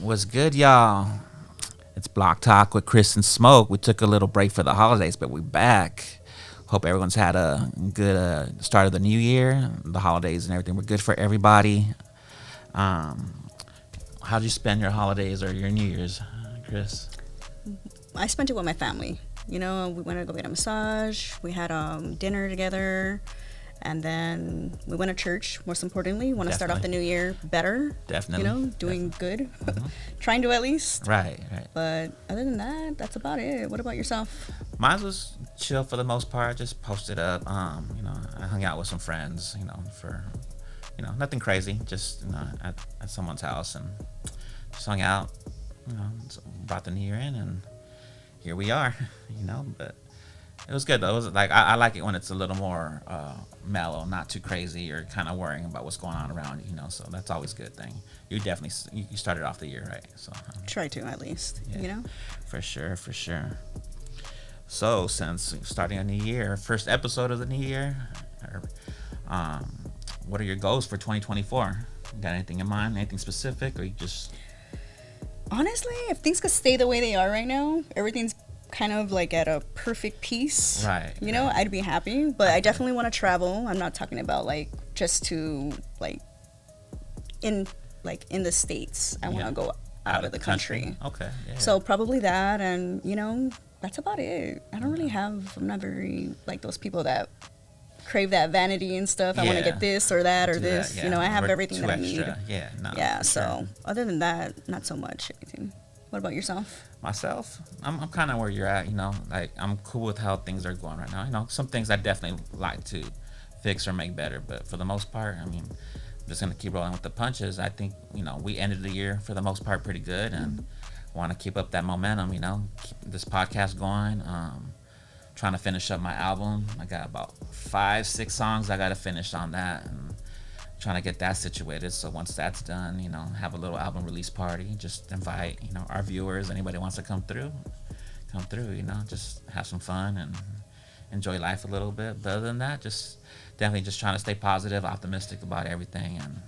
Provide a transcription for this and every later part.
What's good, y'all? It's Blocc Talk with Chris and Smoke. We took a little break for the holidays, but we're back. Hope everyone's had a good start of the new year. The holidays and everything were good for everybody. How'd you spend your holidays or your New Year's, Chris? I spent it with my family. You know, we went to go get a massage. We had dinner together. And then we went to church, most importantly. Want to start off the new year better. Definitely. You know, doing good. Trying to at least. Right. But other than that, that's about it. What about yourself? Mine was chill for the most part. Just posted up. I hung out with some friends, for nothing crazy. Just, at someone's house and just hung out, brought the new year in, and here we are, but it was good though. It was like I like it when it's a little more mellow, not too crazy or kind of worrying about what's going on around you. So that's always a good thing. You definitely you started off the year right. So try to at least. Yeah, for sure. So since starting a new year, first episode of the new year, what are your goals for 2024? You got anything in mind? Anything specific, or you just? Honestly, if things could stay the way they are right now, everything's kind of like at a perfect peace, right? I'd be happy, but I definitely want to travel. I'm not talking about like just to in the States. I want to go out of the country. Okay. Yeah. So probably that, and that's about it. I'm not very like those people that crave that vanity and stuff. I want to get this or that or this. That, I have everything that I extra. need. So other than that, not so much anything. What about yourself? Myself, I'm kind of where you're at, like I'm cool with how things are going right now. Some things I definitely like to fix or make better, but for the most part, I'm just going to keep rolling with the punches. I think, we ended the year for the most part pretty good and want to keep up that momentum, keep this podcast going. Trying to finish up my album. I got about 5-6 songs I got to finish on that, and trying to get that situated. So once that's done, have a little album release party. Just invite, our viewers, anybody wants to come through, just have some fun and enjoy life a little bit. But other than that, definitely just trying to stay positive, optimistic about everything, and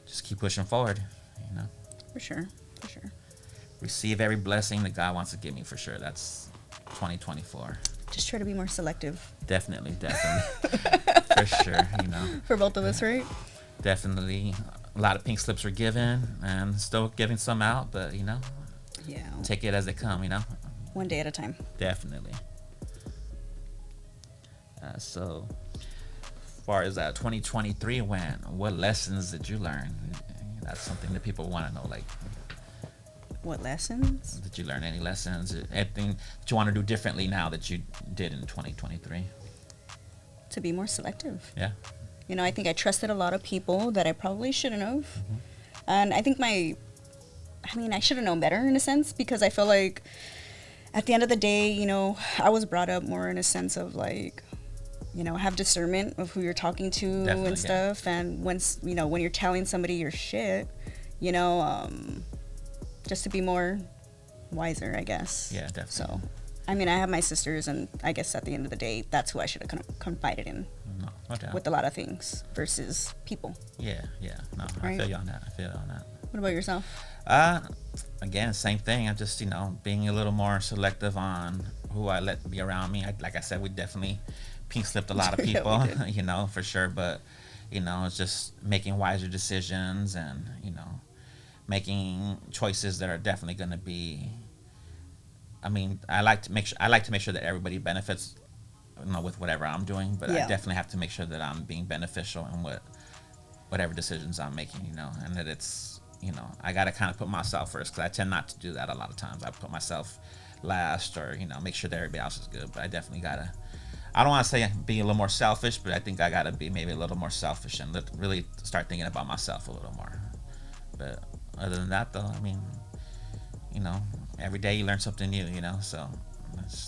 just keep pushing forward, For sure. Receive every blessing that God wants to give me, for sure. That's 2024. Just try to be more selective. Definitely. For sure, For both of us, right? Definitely. A lot of pink slips were given and still giving some out, but, take it as they come, One day at a time. Definitely. So, as far as 2023 went, what lessons did you learn? That's something that people want to know, like. What lessons? Did you learn any lessons? Anything that you want to do differently now that you did in 2023? To be more selective. Yeah. I think I trusted a lot of people that I probably shouldn't have. Mm-hmm. And I think I should have known better in a sense, because I feel like at the end of the day, I was brought up more in a sense of like, have discernment of who you're talking to. Definitely, and stuff. Yeah. And once, when you're telling somebody your shit, just to be more wiser, I guess. Yeah, definitely. So, I have my sisters, and I guess at the end of the day, that's who I should have confided in with a lot of things versus people. Yeah. No, right? I feel you on that. What about yourself? Again, same thing. I just, being a little more selective on who I let be around me. Like I said, we definitely pink slipped a lot of people, for sure. But, it's just making wiser decisions and, making choices that are definitely going to be. I like to make sure that everybody benefits, with whatever I'm doing. But I definitely have to make sure that I'm being beneficial in whatever decisions I'm making. And that it's, I got to kind of put myself first, because I tend not to do that a lot of times. I put myself last, or make sure that everybody else is good. But I definitely gotta I don't want to say be a little more selfish, but I think I got to be maybe a little more selfish and really start thinking about myself a little more. But other than that, though, I mean, you know, every day you learn something new, you know. So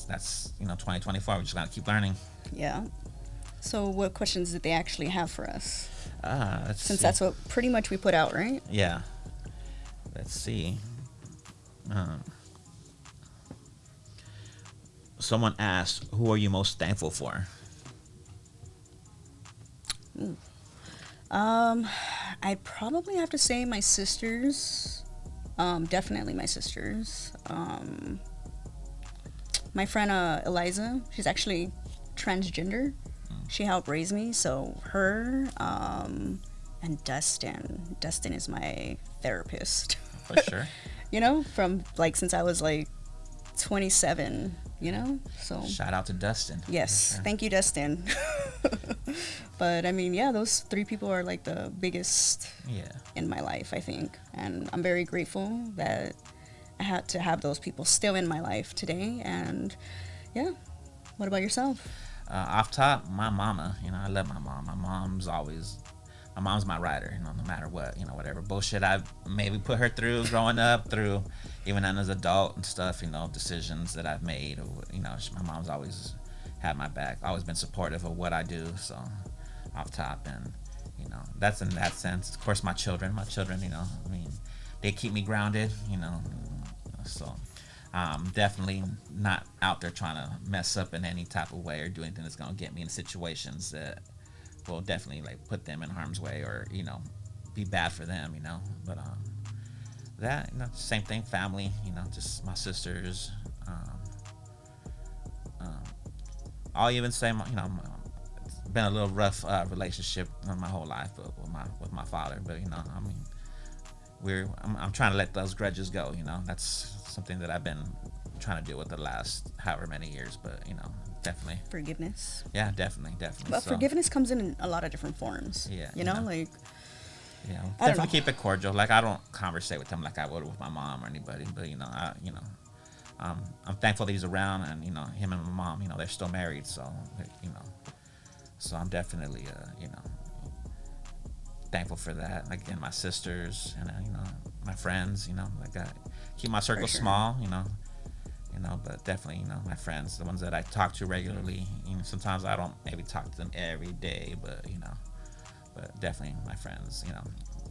that's 2024. We just got to keep learning. Yeah. So what questions did they actually have for us? Since that's what pretty much we put out, right? Yeah. Let's see. Someone asked, "Who are you most thankful for?" Ooh. I'd probably have to say my sisters. Definitely my sisters. My friend Eliza, she's actually transgender. She helped raise me, so her. And Dustin. Dustin is my therapist. For sure. You know, from like since I was like 27. You know, so shout out to Dustin. Yes, sure. Thank you, Dustin. But I mean, yeah, those three people are like the biggest in my life, I think, and I'm very grateful that I had to have those people still in my life today. And yeah, what about yourself? Off top, my mama. You know, I love my mom. My mom's my rider, you know, no matter what, you know, whatever bullshit I've maybe put her through growing up, through even as an adult and stuff, you know, decisions that I've made, or, you know, my mom's always had my back, always been supportive of what I do, so off top, and, you know, that's in that sense. Of course, my children, you know, I mean, they keep me grounded, you know, so definitely not out there trying to mess up in any type of way or do anything that's going to get me in situations that will definitely like put them in harm's way or, you know, be bad for them, you know. But that, you know, same thing, family, you know, just my sisters. I'll even say, you know, it's been a little rough relationship my whole life with my father, but, you know, I mean, I'm trying to let those grudges go, you know. That's something that I've been trying to deal with the last however many years, but, you know, definitely forgiveness. Yeah, definitely. But so, forgiveness comes in a lot of different forms. Yeah, you know, like. Yeah, definitely keep it cordial. Like I don't conversate with him like I would with my mom or anybody, but you know, I'm thankful that he's around, and you know, him and my mom, you know, they're still married, so you know, so I'm definitely you know, thankful for that. Like, and my sisters, and you know, my friends, you know, like I keep my circle small, you know. You know, but definitely, you know, my friends, the ones that I talk to regularly. You know, sometimes I don't maybe talk to them every day, but you know, but definitely my friends, you know,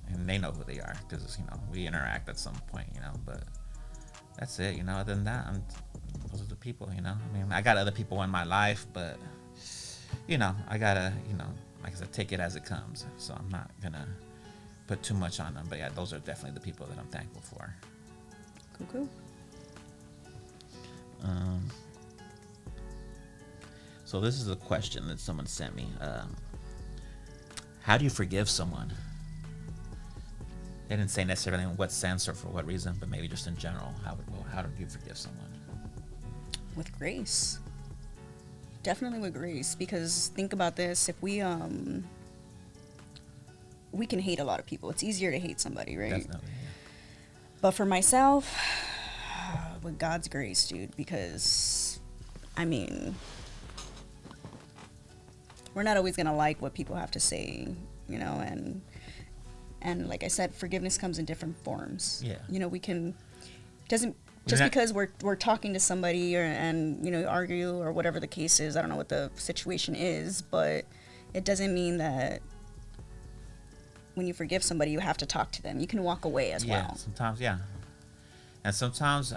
and they know who they are because you know we interact at some point, you know. But that's it, you know. Other than that, those are the people, you know. I mean, I got other people in my life, but you know, I gotta, you know, like I said, take it as it comes. So I'm not gonna put too much on them. But yeah, those are definitely the people that I'm thankful for. Cool. So this is a question that someone sent me. How do you forgive someone? They didn't say necessarily in what sense or for what reason, but maybe just in general. How do you forgive someone? With grace. Definitely with grace, because think about this: if we can hate a lot of people. It's easier to hate somebody, right? Definitely. Yeah. But for myself, with God's grace, dude, because I mean, we're not always gonna like what people have to say, you know, and like I said, forgiveness comes in different forms. Yeah. You know, because we're talking to somebody and you know, argue or whatever the case is. I don't know what the situation is, but it doesn't mean that when you forgive somebody you have to talk to them. You can walk away as well. Sometimes, yeah. And sometimes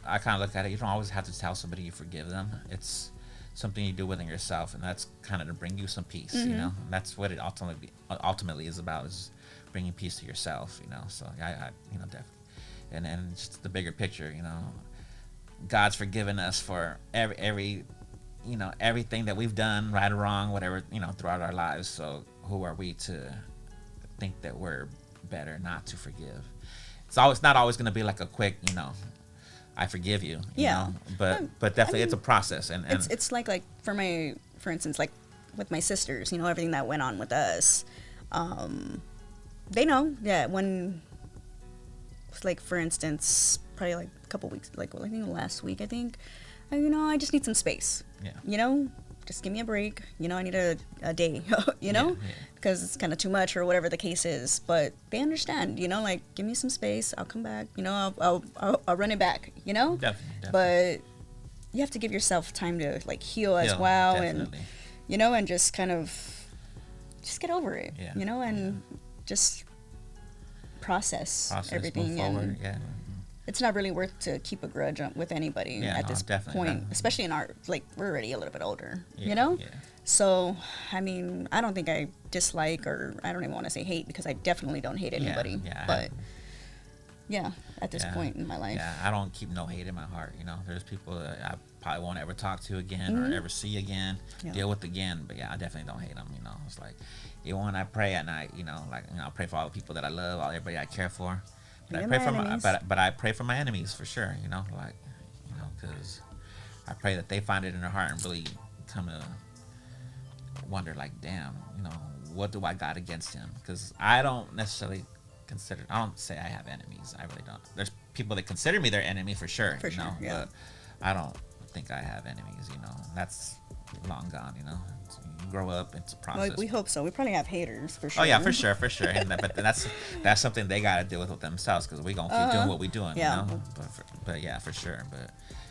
I kind of look at it, you don't always have to tell somebody you forgive them. It's something you do within yourself, and that's kind of to bring you some peace, you know. And that's what it ultimately is about, is bringing peace to yourself, you know. So I you know, definitely. And just the bigger picture, you know, God's forgiven us for every you know, everything that we've done, right or wrong, whatever, you know, throughout our lives. So who are we to think that we're better not to forgive? It's not always going to be like a quick, you know, I forgive you, you know, but definitely, I mean, it's a process, and it's like for instance, like with my sisters, you know, everything that went on with us, they know, when, like, for instance, probably like a couple weeks, like, well, I think last week, you know, I just need some space, you know, just give me a break. You know, I need a day, you know, because it's kind of too much or whatever the case is. But they understand, you know, like, give me some space. I'll come back. You know, I'll run it back, you know? Definitely. But you have to give yourself time to, like, heal as well. Definitely. And, you know, and just kind of just get over it, Yeah. you know, and just process everything. Move forward. And it's not really worth to keep a grudge with anybody at this point, especially in our, like, we're already a little bit older, you know? Yeah. So, I mean, I don't think I dislike, or I don't even want to say hate, because I definitely don't hate anybody. But yeah, at this point in my life. Yeah, I don't keep no hate in my heart, you know. There's people that I probably won't ever talk to again or ever see again, deal with again. But yeah, I definitely don't hate them, you know. It's like, even when I pray at night, you know, like, you know, I pray for all the people that I love, all everybody I care for. But I pray for but I pray for my enemies for sure, you know, like, you know, because I pray that they find it in their heart and really come to wonder, like, damn, you know, what do I got against him? Because I don't necessarily I don't say I have enemies. I really don't. There's people that consider me their enemy for sure, you know, but I don't think I have enemies, you know. That's long gone, you know. You grow up, it's a process. Well, we hope so. We probably have haters for sure. Oh yeah, for sure. And but that's something they got to deal with themselves, because we gonna keep doing what we doing, you know. But yeah, for sure. But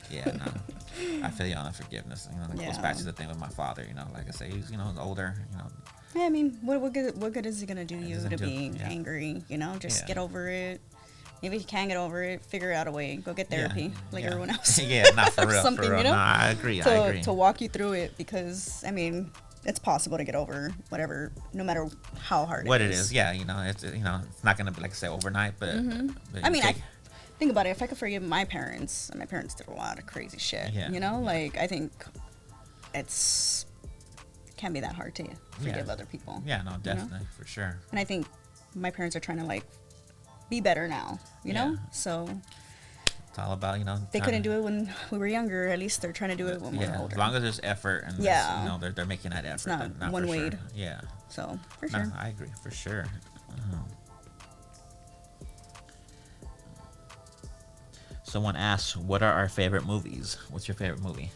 yeah, no, I feel you on the forgiveness. You know, that goes back to the thing with my father. You know, like I say, he's, you know, older. You know. Yeah, I mean, what good is it gonna do you to be angry? You know, just get over it. Maybe if you can't get over it, figure out a way. Go get therapy, like everyone else. Not for real. Something, for real. You know. No, I agree. To walk you through it, because I mean, it's possible to get over whatever, no matter how hard it is. Yeah, you know, it's not gonna be, like I say, overnight, but. But I mean, I think about it. If I could forgive my parents, and my parents did a lot of crazy shit. You know, like, I think it can't be that hard to forgive other people. Yeah, no, definitely, you know? For sure. And I think my parents are trying to, like, be better now, you know? So it's all about, you know, they couldn't do it when we were younger. At least they're trying to do it when we're older. As long as there's effort, and you know, they're making that effort. It's not one way. Sure. Yeah. So for sure. No, I agree for sure. Someone asks, what are our favorite movies? What's your favorite movie?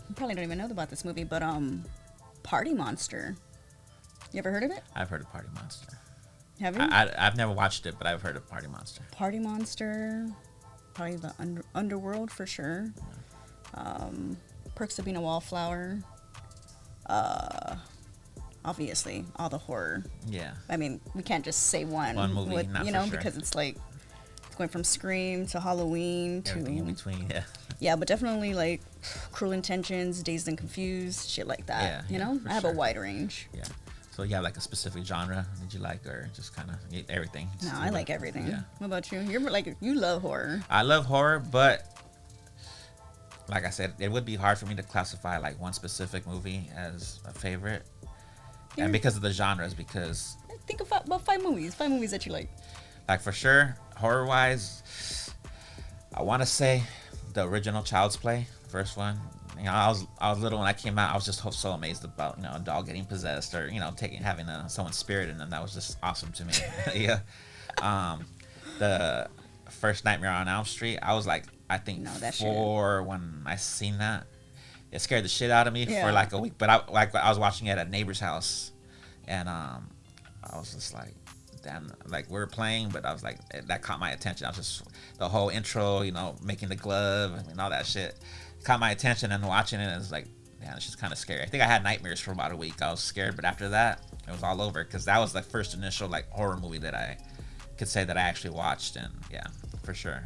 You probably don't even know about this movie, but Party Monster. You ever heard of it? I've heard of Party Monster. Have you? I've never watched it, but I've heard of Party Monster. Party Monster, probably the underworld for sure. Perks of Being a Wallflower. Obviously, all the horror. Yeah. I mean, we can't just say one movie, you know, because it's like it's going from Scream to Halloween to everything in between. Yeah. Yeah, but definitely like Cruel Intentions, Dazed and Confused, shit like that. Yeah, you know, I have a wide range. Yeah. So you have like a specific genre that you like, or just kind of everything? No, I like everything. Yeah. What about you? You're like, you love horror. I love horror, but like I said, it would be hard for me to classify like one specific movie as a favorite. And because of the genres, because think about five movies that you like. Like for sure, horror wise, I want to say the original Child's Play, first one. You know, I was little when I came out. I was just so amazed about, you know, a doll getting possessed, or, you know, having someone's spirit in them. That was just awesome to me. Yeah. The first Nightmare on Elm Street, I was like, I think 4 when I seen that. It scared the shit out of me for like a week. But I was watching it at a neighbor's house, and I was just like, damn, like we were playing, but I was like, that caught my attention. I was just, the whole intro, you know, making the glove and all that shit caught my attention, and watching it, it was like, man, it's just kind of scary. I think I had nightmares for about a week. I was scared, but after that, it was all over, because that was the first initial like horror movie that I could say that I actually watched, and yeah, for sure.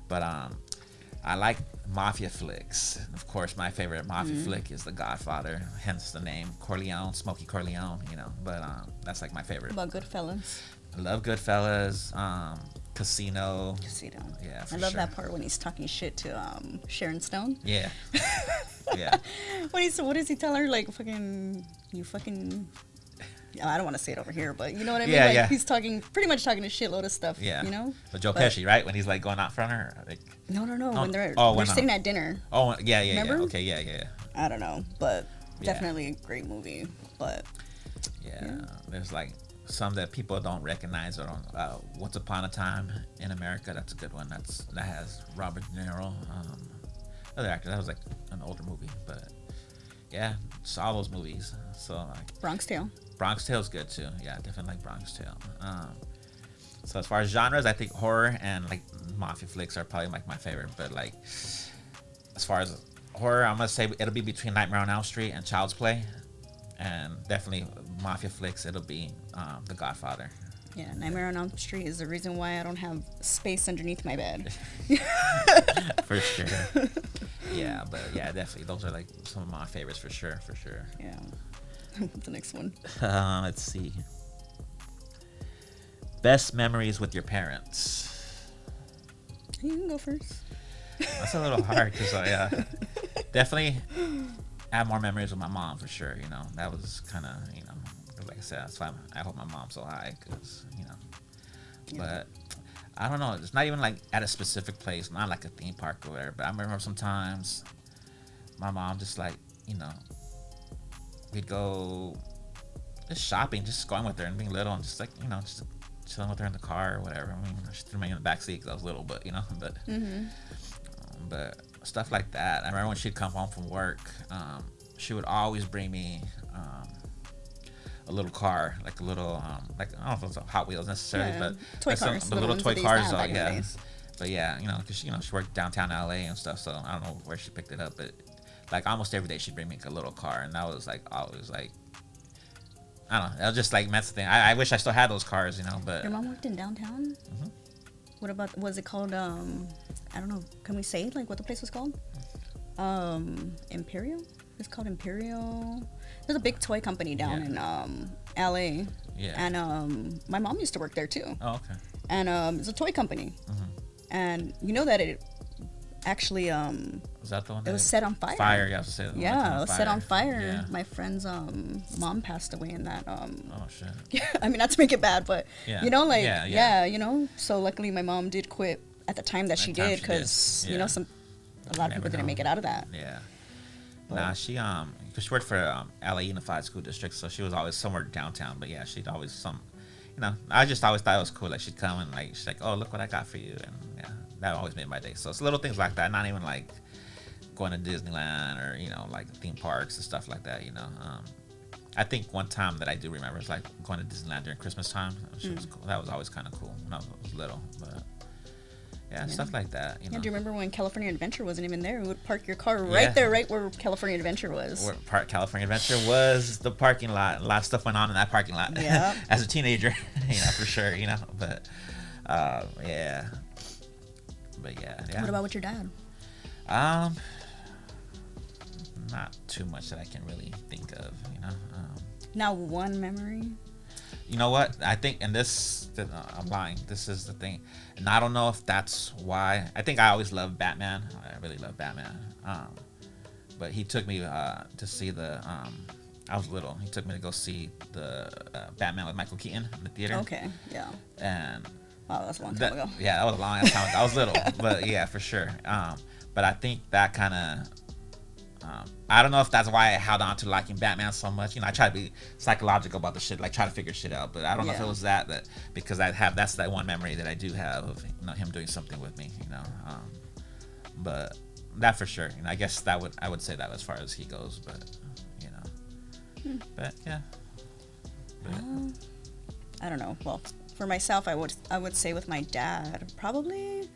But I like mafia flicks. Of course, my favorite mafia flick is The Godfather, hence the name Corleone, Smokey Corleone, you know. But that's like my favorite. What about Goodfellas? I love Goodfellas. Casino. Yeah, I love that part when he's talking shit to Sharon Stone. Yeah. Yeah. What does he tell her? Like, you fucking. I don't want to say it over here, but you know what I mean? Yeah, like, he's pretty much talking a shitload of stuff. Yeah. You know? But Joe Pesci, right? When he's like going out front of her. Like, no. When they're sitting at dinner. Oh, yeah. Remember? Yeah. Okay, yeah. I don't know, but definitely a great movie. But yeah. There's like some that people don't recognize or don't. Once Upon a Time in America, that's a good one. That has Robert De Niro, other actor. That was like an older movie, but yeah, just all those movies. So like Bronx Tale. Bronx Tale's good too. Yeah, definitely like Bronx Tale. So as far as genres, I think horror and like mafia flicks are probably like my favorite. But like as far as horror, I'm gonna say it'll be between Nightmare on Elm Street and Child's Play, and definitely mafia flicks. It'll be The Godfather. Yeah, Nightmare on Elm Street is the reason why I don't have space underneath my bed. For sure. Yeah, but yeah, definitely those are like some of my favorites for sure. Yeah. What's the next one? Let's see. Best memories with your parents. You can go first. That's a little hard because I definitely have more memories with my mom for sure. You know, that was kind of, you know, like I said, that's why I hope my mom's so high because, you know. Yeah. But I don't know. It's not even like at a specific place, not like a theme park or whatever. But I remember sometimes my mom just like, you know, we'd go just shopping, just going with her and being little and just like, you know, just chilling with her in the car or whatever. I mean, she threw me in the back seat because I was little, but, you know, but stuff like that. I remember when she'd come home from work, she would always bring me a little car, like a little, like I don't know if it was Hot Wheels necessarily, but toy cars, the little toy cars, though, yeah. But yeah, you know, because she worked downtown LA and stuff, so I don't know where she picked it up, but like almost every day she'd bring me a little car, and that was like always like, I don't know, that was just like meant thing. I wish I still had those cars, you know, but your mom worked in downtown. Mm-hmm. What about, was it called? I don't know. Can we say like what the place was called? Imperial. It's called Imperial. There's a big toy company down in LA. Yeah. And my mom used to work there too. Oh, okay. And it's a toy company. Mm-hmm. And you know that it actually was that the one? It was set on fire. Fire, yeah. Yeah, it was set on fire. Yeah. My friend's mom passed away in that. Oh shit. Yeah, I mean not to make it bad, but you know, like you know. So luckily, my mom did quit at the time that she did because you know a lot of people didn't make it out of that. Yeah. But nah, she cause she worked for LA Unified School District, so she was always somewhere downtown. But yeah, she'd always you know, I just always thought it was cool. Like she'd come and like she's like, oh, look what I got for you, and yeah, that always made my day. So it's little things like that, not even like going to Disneyland or, you know, like theme parks and stuff like that, you know. I think one time that I do remember is like going to Disneyland during Christmas time. Was cool. That was always kind of cool when I was little, but yeah, stuff like that, you know. Yeah, do you remember when California Adventure wasn't even there? We would park your car right there, right where California Adventure was. Where California Adventure was the parking lot. A lot of stuff went on in that parking lot. Yeah. As a teenager, you know, for sure, you know. But yeah. But yeah. What about with your dad? Not too much that I can really think of, you know. Now one memory. You know what? I think, and this, I'm lying. This is the thing, and I don't know if that's why. I think I always loved Batman. I really love Batman. But he took me to see the. I was little. He took me to go see the Batman with Michael Keaton in the theater. Okay. Yeah. And. Wow, that's a long time ago. Yeah, that was a long time ago. I was little, but yeah, for sure. But I think that kind of. I don't know if that's why I held on to liking Batman so much. You know, I try to be psychological about the shit, like try to figure shit out. But I don't know if it was that because that's that one memory that I do have of, you know, him doing something with me. You know, but that for sure. You know, I guess I would say that as far as he goes. But you know, but yeah. But, I don't know. Well, for myself, I would say with my dad probably.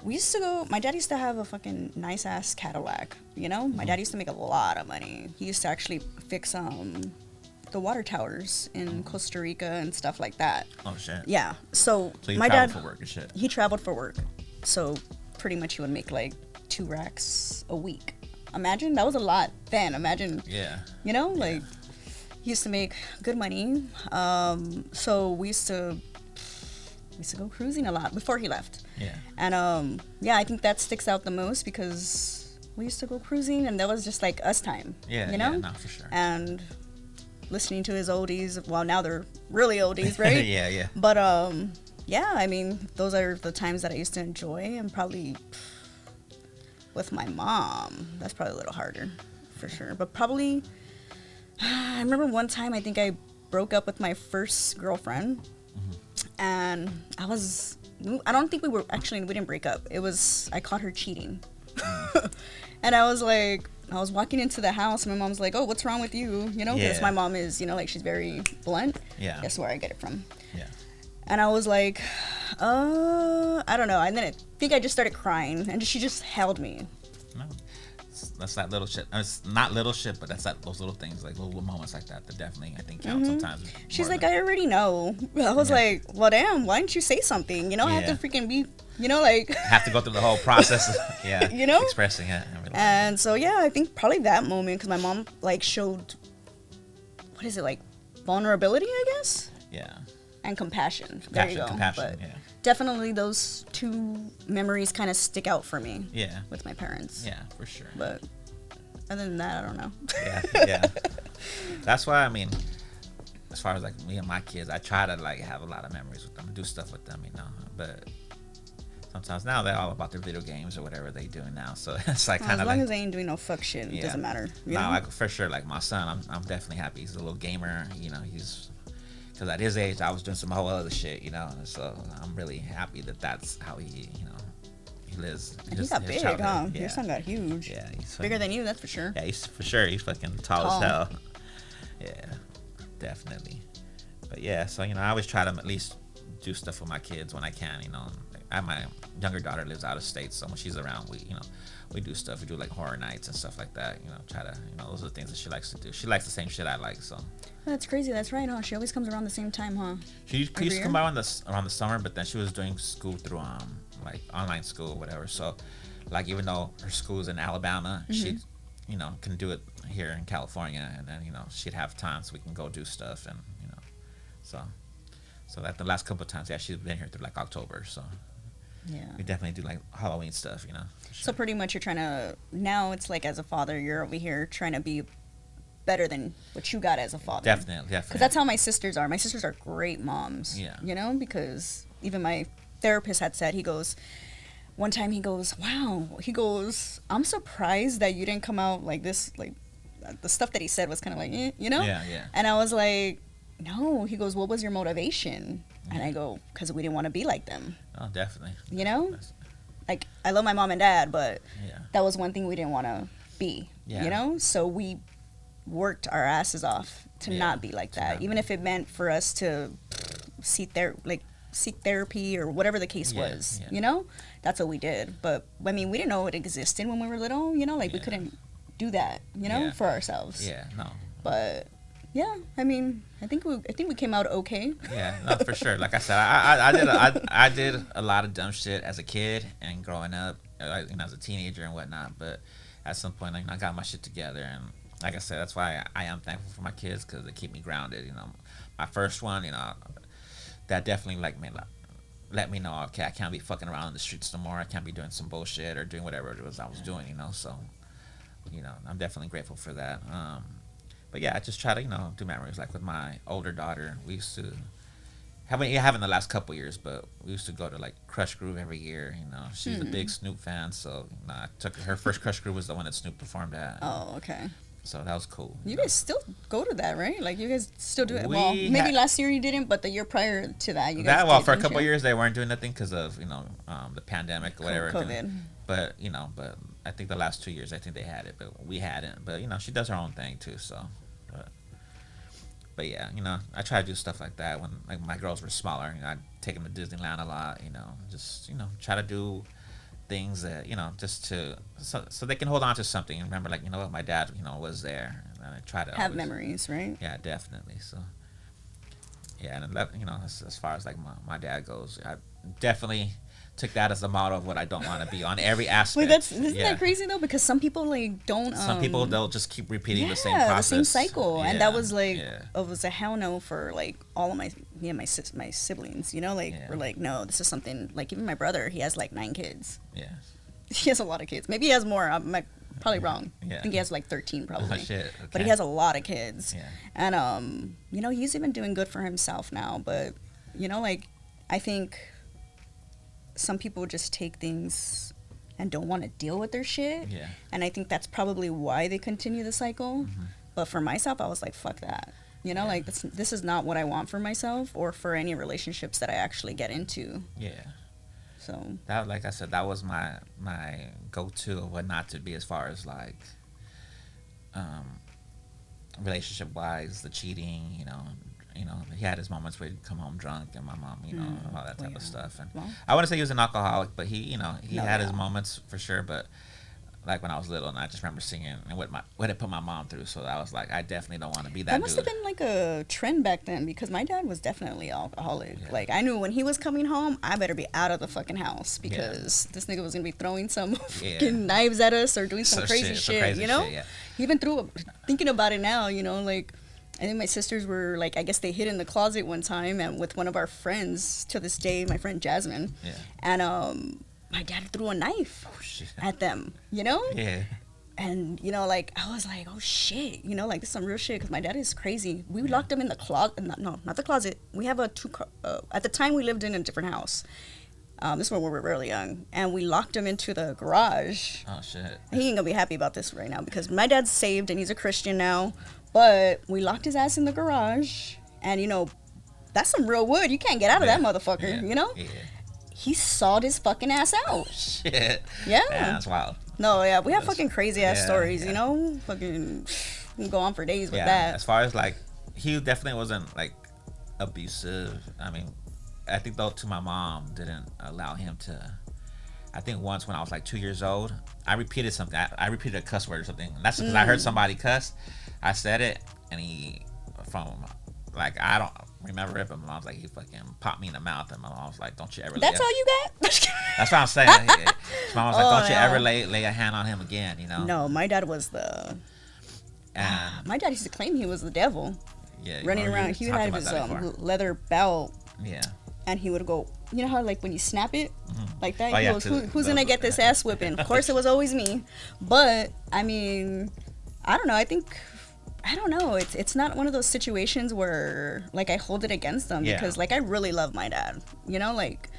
My dad used to have a fucking nice ass Cadillac, you know? My dad used to make a lot of money. He used to actually fix the water towers in Costa Rica and stuff like that. Oh shit. Yeah. So my dad for work and shit. He traveled for work. So pretty much he would make like 2 racks a week. Imagine, that was a lot then. Imagine. Yeah. You know, like he used to make good money. So we used to go cruising a lot before he left. Yeah. And I think that sticks out the most because we used to go cruising and that was just like us time. Yeah. You know? Yeah, no, for sure. And listening to his oldies. Well, now they're really oldies, right? Yeah, yeah. But yeah, I mean, those are the times that I used to enjoy, and probably with my mom, that's probably a little harder for sure. But probably I remember one time I think I broke up with my first girlfriend, and I don't think we didn't break up. It was, I caught her cheating. And I was walking into the house, and my mom's like, "Oh, what's wrong with you?" You know, because my mom is, you know, like, she's very blunt. Yeah. Guess where I get it from. Yeah. And I was like, I don't know. And then I think I just started crying, and she just held me. No. That's that little shit. It's not little shit, but that's those little things, like little moments like that definitely, I think, count sometimes. She's like, I already know. I was like, well, damn, why didn't you say something? You know, I have to freaking be, you know, like. Have to go through the whole process. Yeah. You know? Expressing it. And so, yeah, I think probably that moment, because my mom, like, showed, what is it, like, vulnerability, I guess? Yeah. And compassion. There you go. Compassion, but definitely those two memories kind of stick out for me. Yeah. With my parents. Yeah, for sure. But other than that, I don't know. Yeah. That's why, I mean, as far as like me and my kids, I try to like have a lot of memories with them, do stuff with them, you know. But sometimes now they're all about their video games or whatever they do now. So it's like kind of as long as they ain't doing no fuck shit, it doesn't matter. No, like for sure, like my son, I'm definitely happy. He's a little gamer, you know. Because at his age, I was doing some whole other shit, you know. And so I'm really happy that that's how he, you know, he lives. He got big, huh? Yeah. Your son got huge. Yeah, he's bigger than you, that's for sure. Yeah, he's fucking tall as hell. Yeah, definitely. But yeah, so, you know, I always try to at least do stuff with my kids when I can, you know. My younger daughter lives out of state, so when she's around, we do stuff. We do like horror nights and stuff like that, you know, try to, you know, those are the things that she likes to do. She likes the same shit I like, so. That's crazy. That's right, huh? She always comes around the same time, huh? She used to come by around the summer, but then she was doing school through like online school or whatever. So, like, even though her school's in Alabama, she, you know, can do it here in California, and then, you know, she'd have time so we can go do stuff, and, you know, so that the last couple of times, yeah, she's been here through like October, so. Yeah. We definitely do like Halloween stuff, you know. Sure. So pretty much you're trying to, now it's like as a father, you're over here trying to be better than what you got as a father. Definitely. Because that's how my sisters are. My sisters are great moms. Yeah. You know, because even my therapist had said, one time he goes, wow, I'm surprised that you didn't come out like this, like the stuff that he said was kind of like, you know? Yeah. And I was like, no. He goes, what was your motivation? And I go, because we didn't want to be like them. Oh, definitely. You know? Like, I love my mom and dad, but that was one thing we didn't want to be. Yeah. You know? So we worked our asses off to not be like that. Even if it meant for us to seek therapy or whatever the case was. You know? That's what we did. But, I mean, we didn't know it existed when we were little. You know? Like, we couldn't do that, you know, for ourselves. Yeah, no. But... yeah, I mean, I think we came out okay. Yeah, no, for sure. Like I said, I did a lot of dumb shit as a kid and growing up, you know, as a teenager and whatnot. But at some point, like, I got my shit together, and like I said, that's why I am thankful for my kids, because they keep me grounded. You know, my first one, you know, that definitely let me know, okay, I can't be fucking around in the streets no more. I can't be doing some bullshit or doing whatever it was I was doing. You know, so, you know, I'm definitely grateful for that. But yeah, I just try to, you know, do memories. Like with my older daughter, we used to haven't the last couple years, but we used to go to like Crush Groove every year. You know, she's a big Snoop fan, so, you know, I took her first Crush Groove was the one that Snoop performed at. Oh, okay. So that was cool. You guys still go to that, right? Like, you guys still do it. Well, maybe last year you didn't, but the year prior to that, you guys did, for a couple years they weren't doing nothing because of, you know, the pandemic or whatever. COVID. But, you know, I think the last 2 years I think they had it, but we hadn't. But, you know, she does her own thing too, so. But yeah, you know, I try to do stuff like that when, like, my girls were smaller. You know, I'd take them to Disneyland a lot. You know, just, you know, try to do things that, you know, just so they can hold on to something and remember, like, you know what, my dad, you know, was there. And I try to have memories, right? Yeah, definitely. So yeah, and you know, as far as like my dad goes, I definitely took that as a model of what I don't want to be on every aspect. Wait, isn't that crazy though? Because some people like don't. Some people, they'll just keep repeating the same process, the same cycle, and that was like it was a hell no for like all of my siblings. You know, like we're like, no, this is something like, even my brother, he has like 9 kids. Yeah, he has a lot of kids. Maybe he has more. I'm probably wrong. I think he has like 13 probably. Oh, shit. Okay. But he has a lot of kids. Yeah. And you know, he's even doing good for himself now. But you know, like, I think some people just take things and don't want to deal with their shit. Yeah. And I think that's probably why they continue the cycle. Mm-hmm. But for myself, I was like, fuck that. You know, like this is not what I want for myself or for any relationships that I actually get into. Yeah. So That, like I said, that was my go-to of what not to be, as far as like um, relationship wise, the cheating. He had his moments where he'd come home drunk, and my mom, all that type of stuff. And Well, I wouldn't say he was an alcoholic, but he No, had his yeah. moments for sure. But like when I was little, and I just remember singing and what it put my mom through. So I was like, I definitely don't want to be that that must dude. have been like a trend back then because my dad was definitely alcoholic. Yeah. Like I knew when he was coming home, I better be out of the fucking house because this nigga was gonna be throwing some fucking knives at us or doing some crazy shit. You know, yeah. he even threw. Thinking about it now, like I think my sisters were like, I guess they hid in the closet one time and with one of our friends to this day, my friend Jasmine, Yeah. and my dad threw a knife Oh, shit. at them. Yeah. And, like, I was like, oh, shit. Like, this is some real shit because my dad is crazy. We locked him in the closet. No, not the closet. We have at the time, we lived in a different house. This one we were really young. And we locked him into the garage. Oh shit. He ain't going to be happy about this right now because my dad's saved and he's a Christian now. But we locked his ass in the garage. And, that's some real wood. You can't get out of that motherfucker, Yeah. He sawed his fucking ass out. Shit. Yeah. That's wild. No, yeah, we have That's- fucking crazy ass yeah, stories, yeah. Fucking, we can go on for days with Yeah. that. As far as like, he definitely wasn't like abusive. I mean, I think though to my mom didn't allow him to. I think once when I was like 2 years old, I repeated something. I repeated a cuss word or something. And that's because I heard somebody cuss. I said it, and I don't remember it, but my mom's like, he fucking popped me in the mouth, and my mom was like, don't you ever. That's all you got? That's what I'm saying. My mom was like, don't you no. ever lay a hand on him again, No, my dad was And my dad used to claim he was the devil. yeah, Running remember you around. He talked had about his that before. leather belt, Yeah. and he would go, you know how, like, when you snap it? Like that? Oh, He yeah, goes, to who's going to get this ass whipping? Of course, it was always me. But, I mean, I don't know. I don't know. It's not one of those situations where, like, I hold it against them because, like, I really love my dad. Like,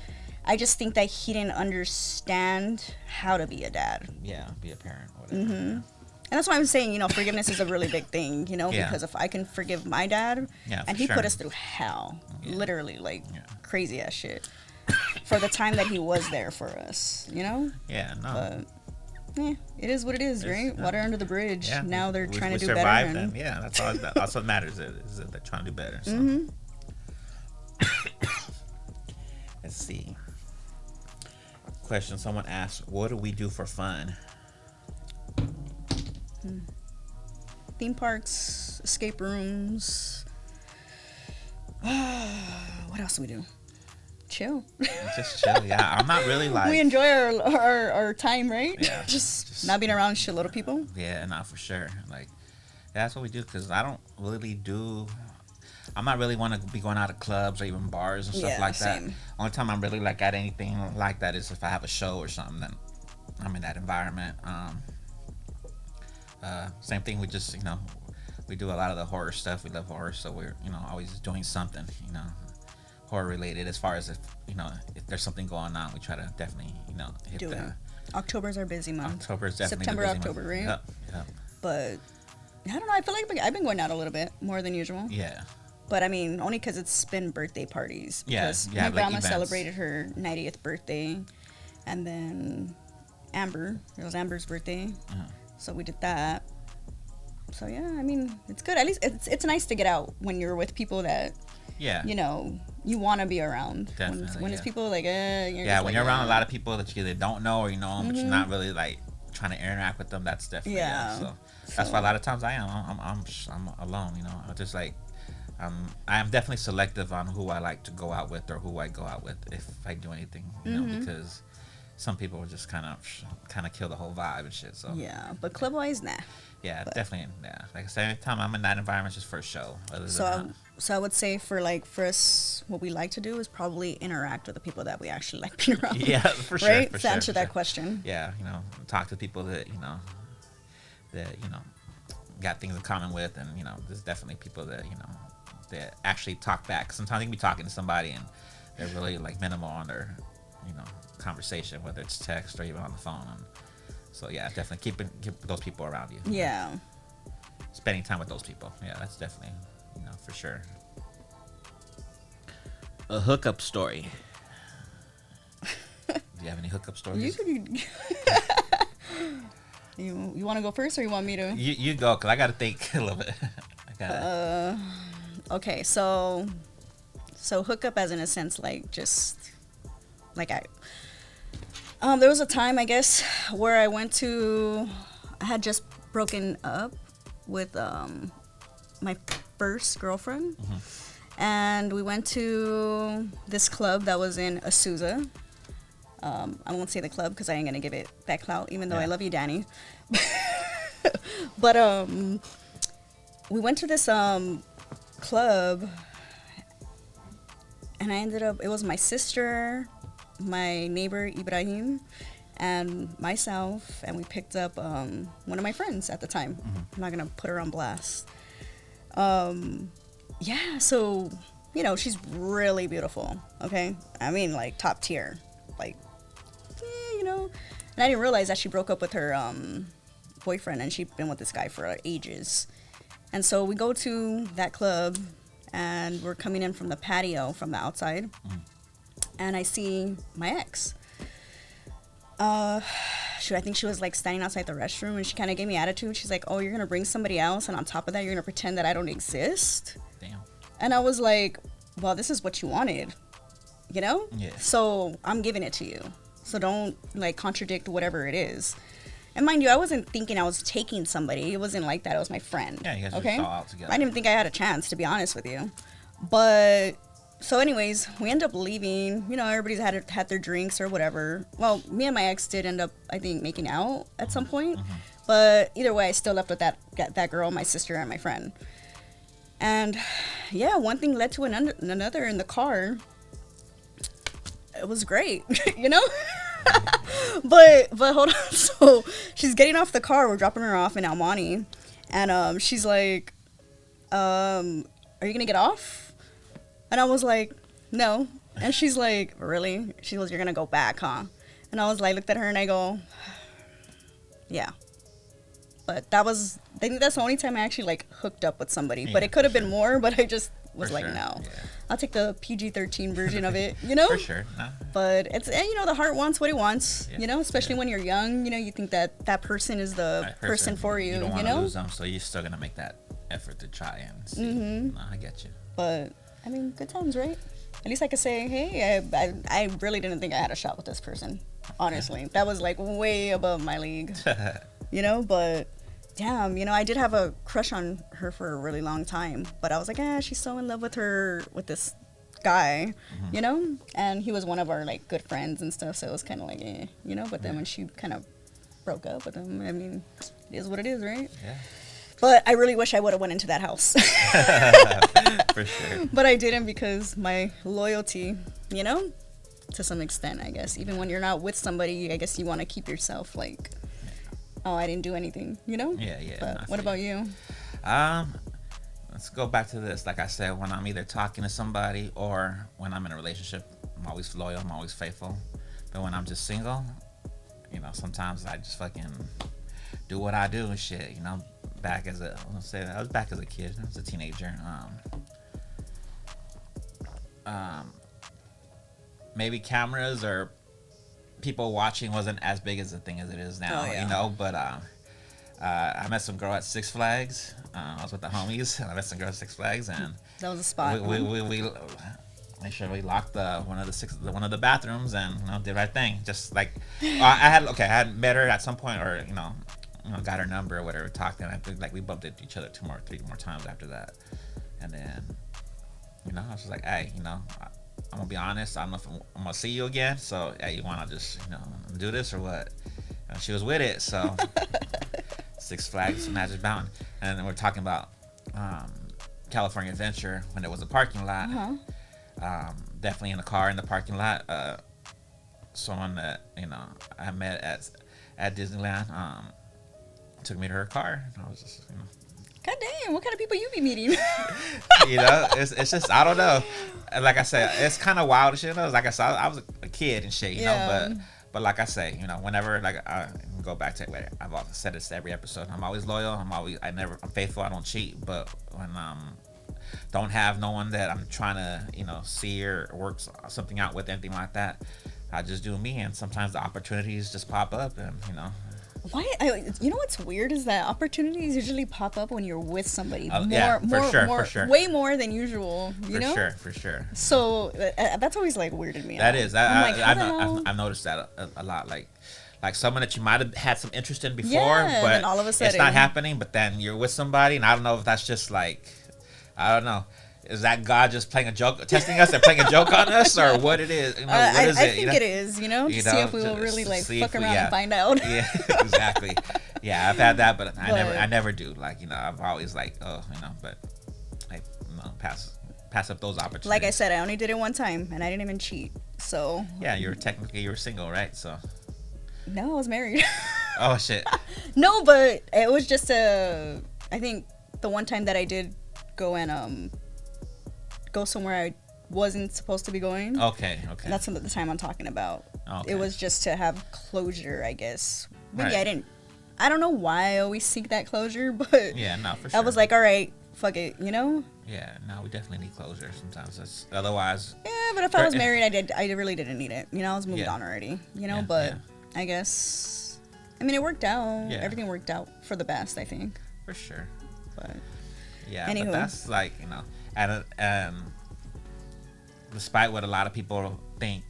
I just think that he didn't understand how to be a dad. Yeah, be a parent or whatever. And that's why I'm saying, yeah, is a really big thing, Yeah. because if I can forgive my dad, Yeah, and for he sure. put us through hell, Yeah. literally, like, Yeah. crazy ass shit, for the time that he was there for us, Yeah, no. But, it is what it is, right? Water under the bridge. Yeah. Now they're trying to do survived better. them. Yeah, that's all. That's what matters. Is that they're trying to do better. So. Let's see. Question someone asked: what do we do for fun? Theme parks, escape rooms. What else do we do? Chill. Just chill. Yeah, I'm not really like. We enjoy our time, right? Yeah, just not being around shitload of people. Yeah, not for sure. Like, that's what we do because I don't really do. I'm not really want to be going out of clubs or even bars and stuff like that. Same. Only time I'm really like at anything like that is if I have a show or something. Then I'm in that environment. Same thing. We just we do a lot of the horror stuff. We love horror, so we're always doing something horror related. As far as if there's something going on, we try to definitely hit Do the. it. October's our busy month. October is definitely September, the busy October, month. right? Yep. But I don't know. I feel like I've been going out a little bit more than usual. Yeah. But I mean, only because it's been birthday parties. Yeah, Because yeah, my like grandma events. celebrated her 90th birthday, and then it was Amber's birthday, so we did that. So yeah, I mean, it's good. At least it's nice to get out when you're with people that Yeah. you want to be around. Definitely, When it's yeah. people like Yeah, when you're around a lot of people that you either don't know or you know them, but you're not really like trying to interact with them. That's definitely Yeah. So that's why a lot of times I am. I'm alone. I just like I am definitely selective on who I like to go out with or who I go out with if I do anything. Because some people will just kind of kill the whole vibe and shit. So yeah, but club wise, nah. yeah, definitely. Yeah, like I said, every time I'm in that environment, it's just for a show. Other than So I would say for us, what we like to do is probably interact with the people that we actually like being around. yeah, for sure. Right? For To sure, answer for that sure. question. Yeah, talk to people that got things in common with, and there's definitely people that that actually talk back. Sometimes you can be talking to somebody and they're really like minimal on their conversation, whether it's text or even on the phone. And so yeah, definitely keep those people around you. Yeah. Spending time with those people. Yeah, that's definitely for sure. A hookup story. Do you have any hookup stories? You want to go first, or you want me to? You go, cause I gotta think a little bit. Okay, so hookup as in a sense, like just like there was a time, I guess, where I had just broken up with my first girlfriend, and we went to this club that was in Azusa. I won't say the club because I ain't gonna give it that clout, even though I love you, Danny. But we went to this club, and I ended up. It was my sister, my neighbor Ibrahim, and myself, and we picked up one of my friends at the time. I'm not gonna put her on blast. Yeah, so she's really beautiful. Okay, I mean like top tier, like. And I didn't realize that she broke up with her boyfriend, and she'd been with this guy for ages. And so we go to that club, and we're coming in from the patio from the outside, and I see my ex. I think she was like standing outside the restroom, and she kind of gave me attitude. She's like, "Oh, you're gonna bring somebody else, and on top of that, you're gonna pretend that I don't exist." Damn. And I was like, "Well, this is what you wanted, Yeah. So I'm giving it to you. So don't like contradict whatever it is." And mind you, I wasn't thinking I was taking somebody. It wasn't like that. It was my friend. Yeah, you guys just all out together. I didn't think I had a chance, to be honest with you. But so anyways, we end up leaving. Everybody's had their drinks or whatever. Well, me and my ex did end up, I think, making out at some point. But either way, I still left with that girl, my sister, and my friend. And yeah, one thing led to another in the car. It was great, but hold on. So she's getting off the car. We're dropping her off in Almani, and she's like, "Are you gonna get off?" And I was like, "No." And she's like, "Really?" She goes, "You're gonna go back, huh?" And I was like, looked at her and I go, "Yeah." But I think that's the only time I actually like hooked up with somebody. Yeah, but it could have been more. But I just was like, no. Yeah. I'll take the PG-13 version of it, For sure. No. But it's, the heart wants what it wants, especially when you're young, you think that person is the person for you, You don't want to lose them, so you're still going to make that effort to try and see. No, I get you. But, I mean, good times, right? At least I could say, hey, I really didn't think I had a shot with this person, honestly. That was, like, way above my league, but... Damn, I did have a crush on her for a really long time, but I was like, she's so in love with this guy, and he was one of our like good friends and stuff, so it was kind of like, but then when she kind of broke up with him, I mean, it is what it is, right? Yeah. But I really wish I would have went into that house. For sure. But I didn't because my loyalty, to some extent, I guess, even when you're not with somebody, I guess you want to keep yourself like, oh, I didn't do anything, Yeah. But what about you? Let's go back to this. Like I said, when I'm either talking to somebody or when I'm in a relationship, I'm always loyal, I'm always faithful. But when I'm just single, sometimes I just fucking do what I do and shit. I was back as a kid. I was a teenager. Maybe cameras or people watching wasn't as big as the thing as it is now, but I met some girl at Six Flags. I was with the homies, and I met some girl at Six Flags, and that was a spot. We made sure we locked one of the bathrooms, and did the right thing. Just like I had met her at some point, or got her number or whatever, talked, and I think like we bumped into each other 3 more times after that, and then I was just like, hey, I'm gonna be honest. I don't know if I'm gonna see you again. So, you wanna just do this or what? And she was with it. So, Six Flags Magic Mountain, and then we're talking about California Adventure when there was a parking lot. Definitely in the car in the parking lot. Someone that I met at Disneyland took me to her car. And I was just God damn, what kind of people you be meeting? It's just, I don't know. Like I said, it's kind of wild shit. Like I said, I was a kid and shit, but like I say, whenever, like I go back to it, I've said this every episode. I'm always loyal. I'm faithful. I don't cheat. But when don't have no one that I'm trying to, see or work something out with, anything like that. I just do me, and sometimes the opportunities just pop up, and Why? You know what's weird is that opportunities usually pop up when you're with somebody. For sure. Way more than usual. You know? For sure. So that's always like weirded me That out. is. I've noticed that a lot. Like someone that you might have had some interest in before, but then all of a sudden it's not happening. But then you're with somebody, and I don't know if that's just like, I don't know. Is that God just playing a joke, testing us, and playing a joke on us, or what it is? What is I it? think it is. To see if we will really like fuck around and find out. Yeah, exactly. Yeah, I've had that, but I never do. Like I've always like, but I pass up those opportunities. Like I said, I only did it one time, and I didn't even cheat. So yeah, you were single, right? So no, I was married. Oh shit. No, but it was just I think the one time that I did go and go somewhere I wasn't supposed to be going. Okay. That's the time I'm talking about. Okay. It was just to have closure, I guess. Maybe Right. I don't know why I always seek that closure, but Yeah, no, for sure. I was like, all right, fuck it, Yeah, no, we definitely need closure sometimes. Otherwise. Yeah, but if I was married, I really didn't need it. I was moved on already. But yeah. I guess, it worked out. Yeah. Everything worked out for the best, I think. For sure. But yeah, anywho. But that's like and despite what a lot of people think,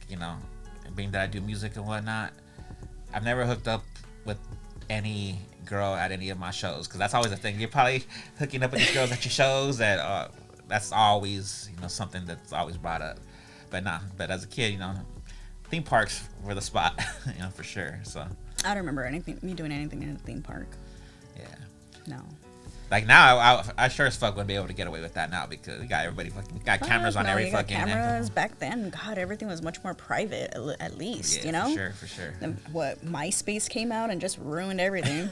being that I do music and whatnot, I've never hooked up with any girl at any of my shows, because that's always a thing. You're probably hooking up with these girls at your shows, that that's always something that's always brought up. But as a kid, theme parks were the spot, for sure. So I don't remember me doing anything in a theme park. Yeah. No. Like now, I sure as fuck wouldn't be able to get away with that now, because we got everybody we got cameras on every fucking cameras back then. God, everything was much more private, at least. For sure. And what, MySpace came out and just ruined everything.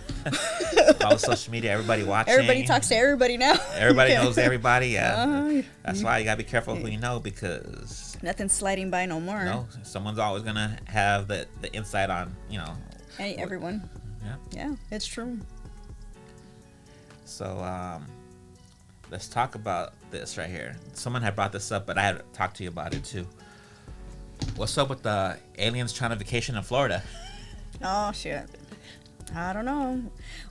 All the social media, everybody watching. Everybody talks to everybody now. Everybody knows everybody. Yeah, that's why you gotta be careful who you know, because nothing's sliding by no more. No, someone's always gonna have the insight on everyone. Yeah, it's true. So let's talk about this right here. Someone had brought this up, but I had talked to you about it too. What's up with the aliens trying to vacation in Florida? Oh shit, I don't know.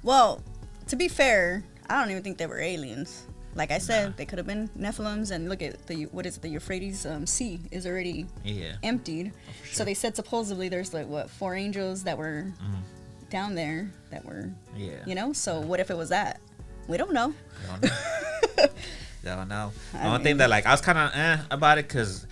Well, to be fair, I don't even think they were aliens. Like I said, they could have been Nephilims, and look at the Euphrates Sea is already emptied. Sure. So they said supposedly there's like 4 angels that were down there that were So what if it was that? We don't know. Don't know. The only thing that I was kind of about it, because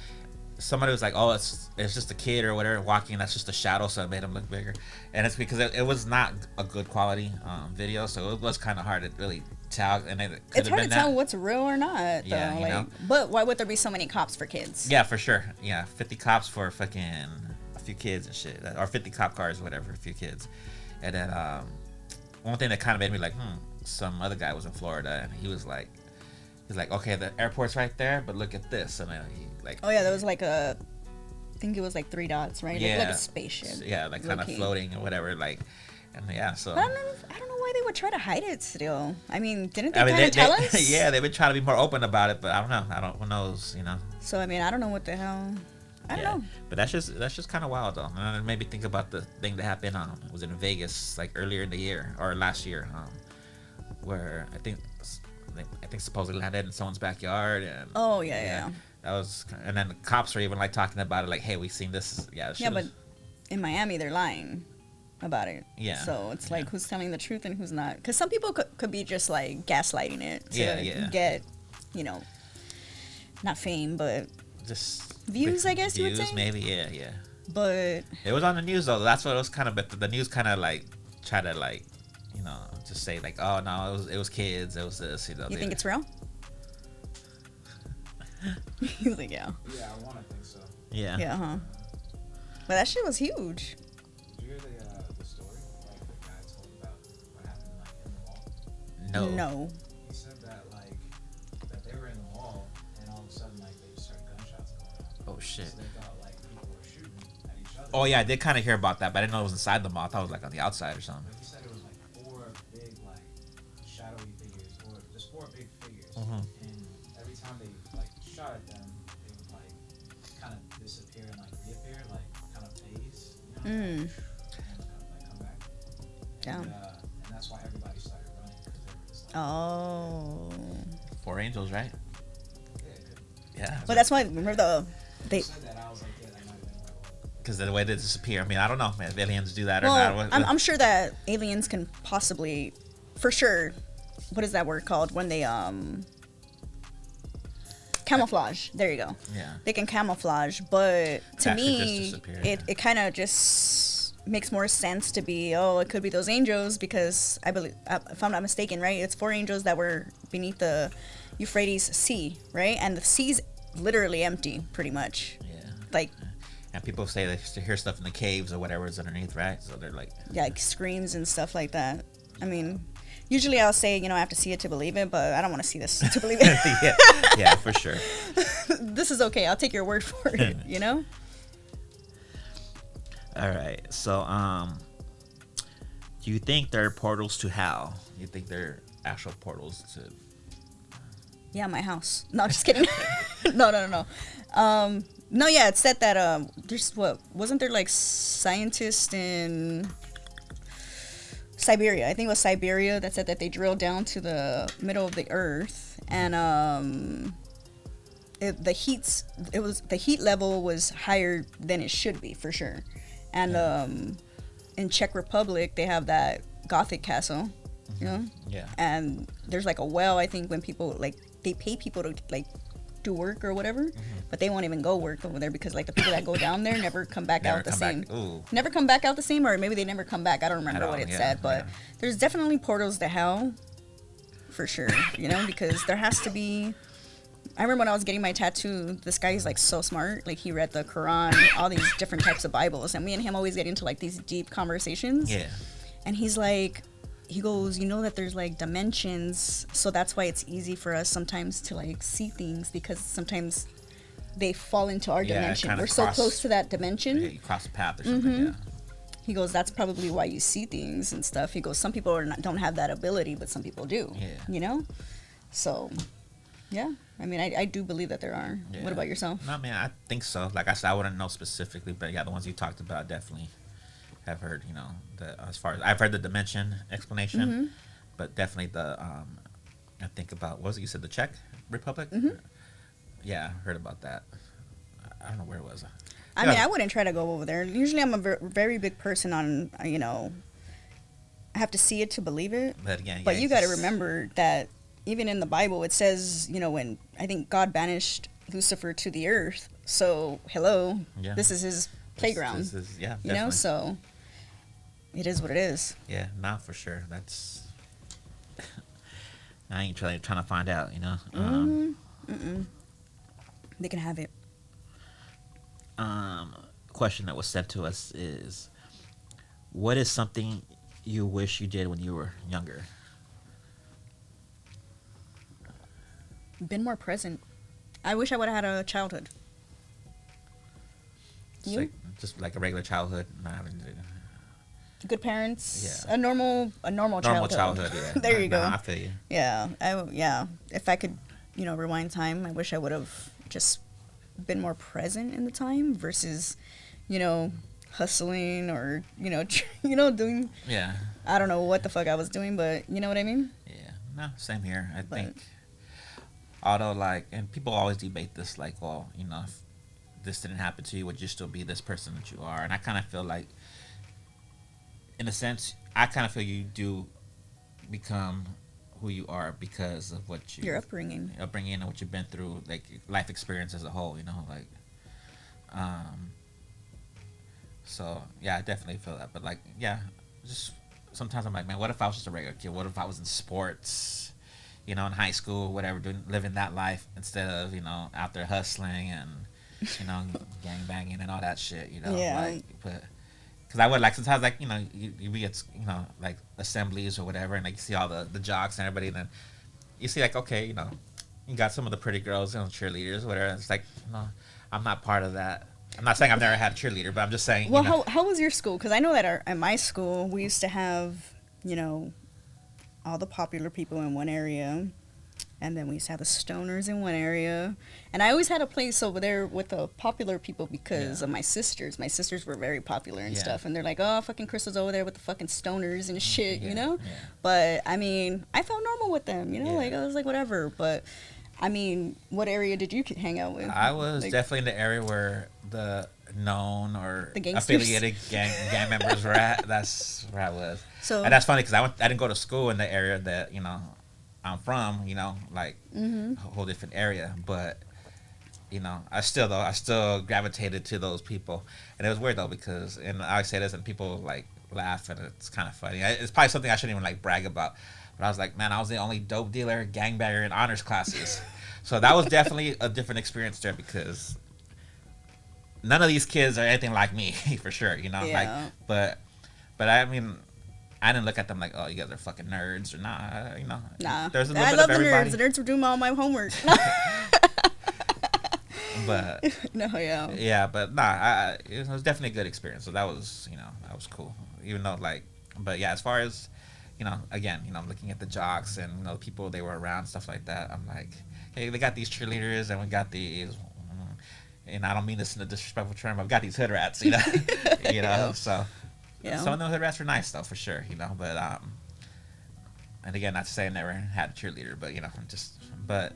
somebody was like, "Oh, it's just a kid or whatever walking. That's just a shadow, so it made him look bigger." And it's because it was not a good quality video, so it was kind of hard to really tell. And it's hard to tell what's real or not. Yeah, But why would there be so many cops for kids? Yeah, for sure. Yeah, 50 cops for fucking a few kids and shit, or 50 cop cars, whatever, a few kids. And then one thing that kind of made me like, some other guy was in Florida, and he's like, okay, the airport's right there, but look at this, and then he there was I think it was 3 dots, right? Yeah, like a spaceship. Yeah, kind of floating or whatever, and so. I don't know why they would try to hide it still. Didn't they kind of tell us? Yeah, they've been trying to be more open about it, but I don't know. Who knows, So I don't know what the hell. I don't know. But that's just kind of wild though. And it made me think about the thing that happened. It was in Vegas earlier in the year or last year, where I think supposedly landed in someone's backyard. And yeah. That was, and then the cops were even talking about it, hey, we seen this. Yeah. But in Miami they're lying about it. Yeah. So it's who's telling the truth and who's not? Because some people could be just gaslighting it to get, not fame, but just views, I guess you would say. Maybe, yeah. But it was on the news though. That's what it was kind of. But the news kind of tried to just say oh no, it was kids. It was this. You think it's real? He's like, yeah. Yeah, I want to think so. Yeah. Yeah, huh? But that shit was huge. Did you hear the story? The guy told about what happened in the mall? No. He said that that they were in the mall and all of a sudden they just heard gunshots going off. Oh shit. So they thought people were shooting at each other. Oh yeah, I did kind of hear about that, but I didn't know it was inside the mall. I thought it was on the outside or something. But he said it was 4 big shadowy figures, or just 4 big figures. Mm-hmm. And every time they like shot at them, they would like kind of disappear and like reappear, like kind of phase, you know, and like come back. Damn. And that's why everybody started running because they were just like, Oh. 4 angels, right? yeah, it could. Yeah. Well, that's why. Remember they. You said that, I was like, yeah, that might have been what. Because of the way they disappear. I mean, I don't know, man, if aliens do that or Well, not. I'm sure that aliens can possibly, for sure. What is that word called when they camouflage? There you go. Yeah. They can camouflage, but to Actually just me, disappear, it kind of just makes more sense to be, oh, it could be those angels, because I believe, if I'm not mistaken, right, it's 4 angels that were beneath the Euphrates Sea, right, and the sea's literally empty, pretty much. Yeah. Like, And people say they hear stuff in the caves or whatever is underneath, right? So they're like, yeah, like screams and stuff like that. I mean, usually I'll say, I have to see it to believe it, but I don't want to see this to believe it. yeah, for sure. This is okay. I'll take your word for it, All right. So, do you think there are portals to hell? You think there are actual portals to? Yeah, my house. No, just kidding. No. No, yeah, it said that there's wasn't there like scientists in Siberia? I think it was Siberia that said that they drilled down to the middle of the earth, and the heat level was higher than it should be, for sure. And in Czech Republic they have that Gothic castle, Yeah. and there's like a well, I think, when people like they pay people to like do work or whatever, but they won't even go work over there because like the people that go down there never come back out the same. Ooh. Never come back out the same, or maybe they never come back. I don't remember At what all, it yeah, said, but yeah. there's definitely portals to hell, for sure. Because there has to be. I remember when I was getting my tattoo, this guy is like so smart. Like he read the Quran, all these different types of Bibles, and me and him always get into like these deep conversations. Yeah. And he's like, he goes, that there's like dimensions, so that's why it's easy for us sometimes to like see things, because sometimes they fall into our dimension. kinda We're so cross- close to that dimension. Yeah, you cross the path or something. Yeah. He goes, that's probably why you see things and stuff. He goes, some people don't have that ability, but some people do. Yeah. So, yeah. I mean, I do believe that there are. Yeah. What about yourself? No, man, I think so. Like I said, I wouldn't know specifically, but yeah, the ones you talked about definitely have heard. As far as I've heard the dimension explanation, but definitely the I think about, what was it you said, the Czech Republic? Yeah, I heard about that. I don't know where it was. I mean, I wouldn't try to go over there. Usually I'm a very big person on, I have to see it to believe it. But again, But you got to remember that even in the Bible, it says, when I think God banished Lucifer to the earth. So, hello, Yeah. this is his playground. This is, yeah, So it is what it is. Yeah, not for sure. That's I ain't trying to find out. They can have it. Question that was sent to us is, what is something you wish you did when you were younger? Been more present. I wish I would have had a childhood. You? Just like a regular childhood, not having to. Good parents. Yeah. A normal childhood. Yeah. There you go. I feel you. Yeah. If I could, rewind time, I wish I would have just been more present in the time versus, hustling or doing. Yeah. I don't know what the fuck I was doing, but you know what I mean. Yeah. No, same here. I But- think. Although, and people always debate this, well, if this didn't happen to you, would you still be this person that you are? And I kind of feel like, in a sense, you do become who you are because of what Your upbringing. and what you've been through, like life experience as a whole, So yeah, I definitely feel that. But just sometimes I'm like, man, what if I was just a regular kid? What if I was in sports? In high school, whatever, living that life instead of, out there hustling and, gang banging and all that shit, Yeah. Because I would, sometimes, you be at, assemblies or whatever, and, you see all the jocks and everybody, and then you see, okay, you got some of the pretty girls, cheerleaders, whatever, and it's I'm not part of that. I'm not saying I've never had a cheerleader, but I'm just saying, Well, how was your school? Because I know that at my school, we used to have, all the popular people in one area, And then we used to have the stoners in one area. And I always had a place over there with the popular people because of my sisters. My sisters were very popular and stuff. And they're like, oh, fucking Crystal's over there with the fucking stoners and shit, you know? Yeah. But, I mean, I felt normal with them, you know? Like, I was like, whatever. But, I mean, what area did you hang out with? I was definitely in the area where the known or affiliated gang members were at. That's where I was. So, and that's funny because I didn't go to school in the area that, you know, I'm from, you know, like a whole different area, but you know, I still gravitated to those people, and it was weird though because, and I say this and people like laugh and it's kind of funny. It's probably something I shouldn't even like brag about, but I was like, man, I was the only dope dealer, gangbanger in honors classes, so that was definitely a different experience there because none of these kids are anything like me for sure, you know, like, but I mean. I didn't look at them like, oh, you guys are fucking nerds or nah, you know. Nah. There's a little I bit love of everybody. the nerds. The nerds were doing all my homework. But yeah, but nah, it was definitely a good experience. So that was, you know, that was cool. Even though like, but yeah, as far as, you know, again, you know, I'm looking at the jocks and you know the people they were around, stuff like that. I'm like, hey, they got these cheerleaders and we got these, and I don't mean this in a disrespectful term. I've got these hood rats, you know, you know, so. Yeah. Some of those hood rats were nice though, for sure, you know. But and again, not to say I never had a cheerleader, but you know, but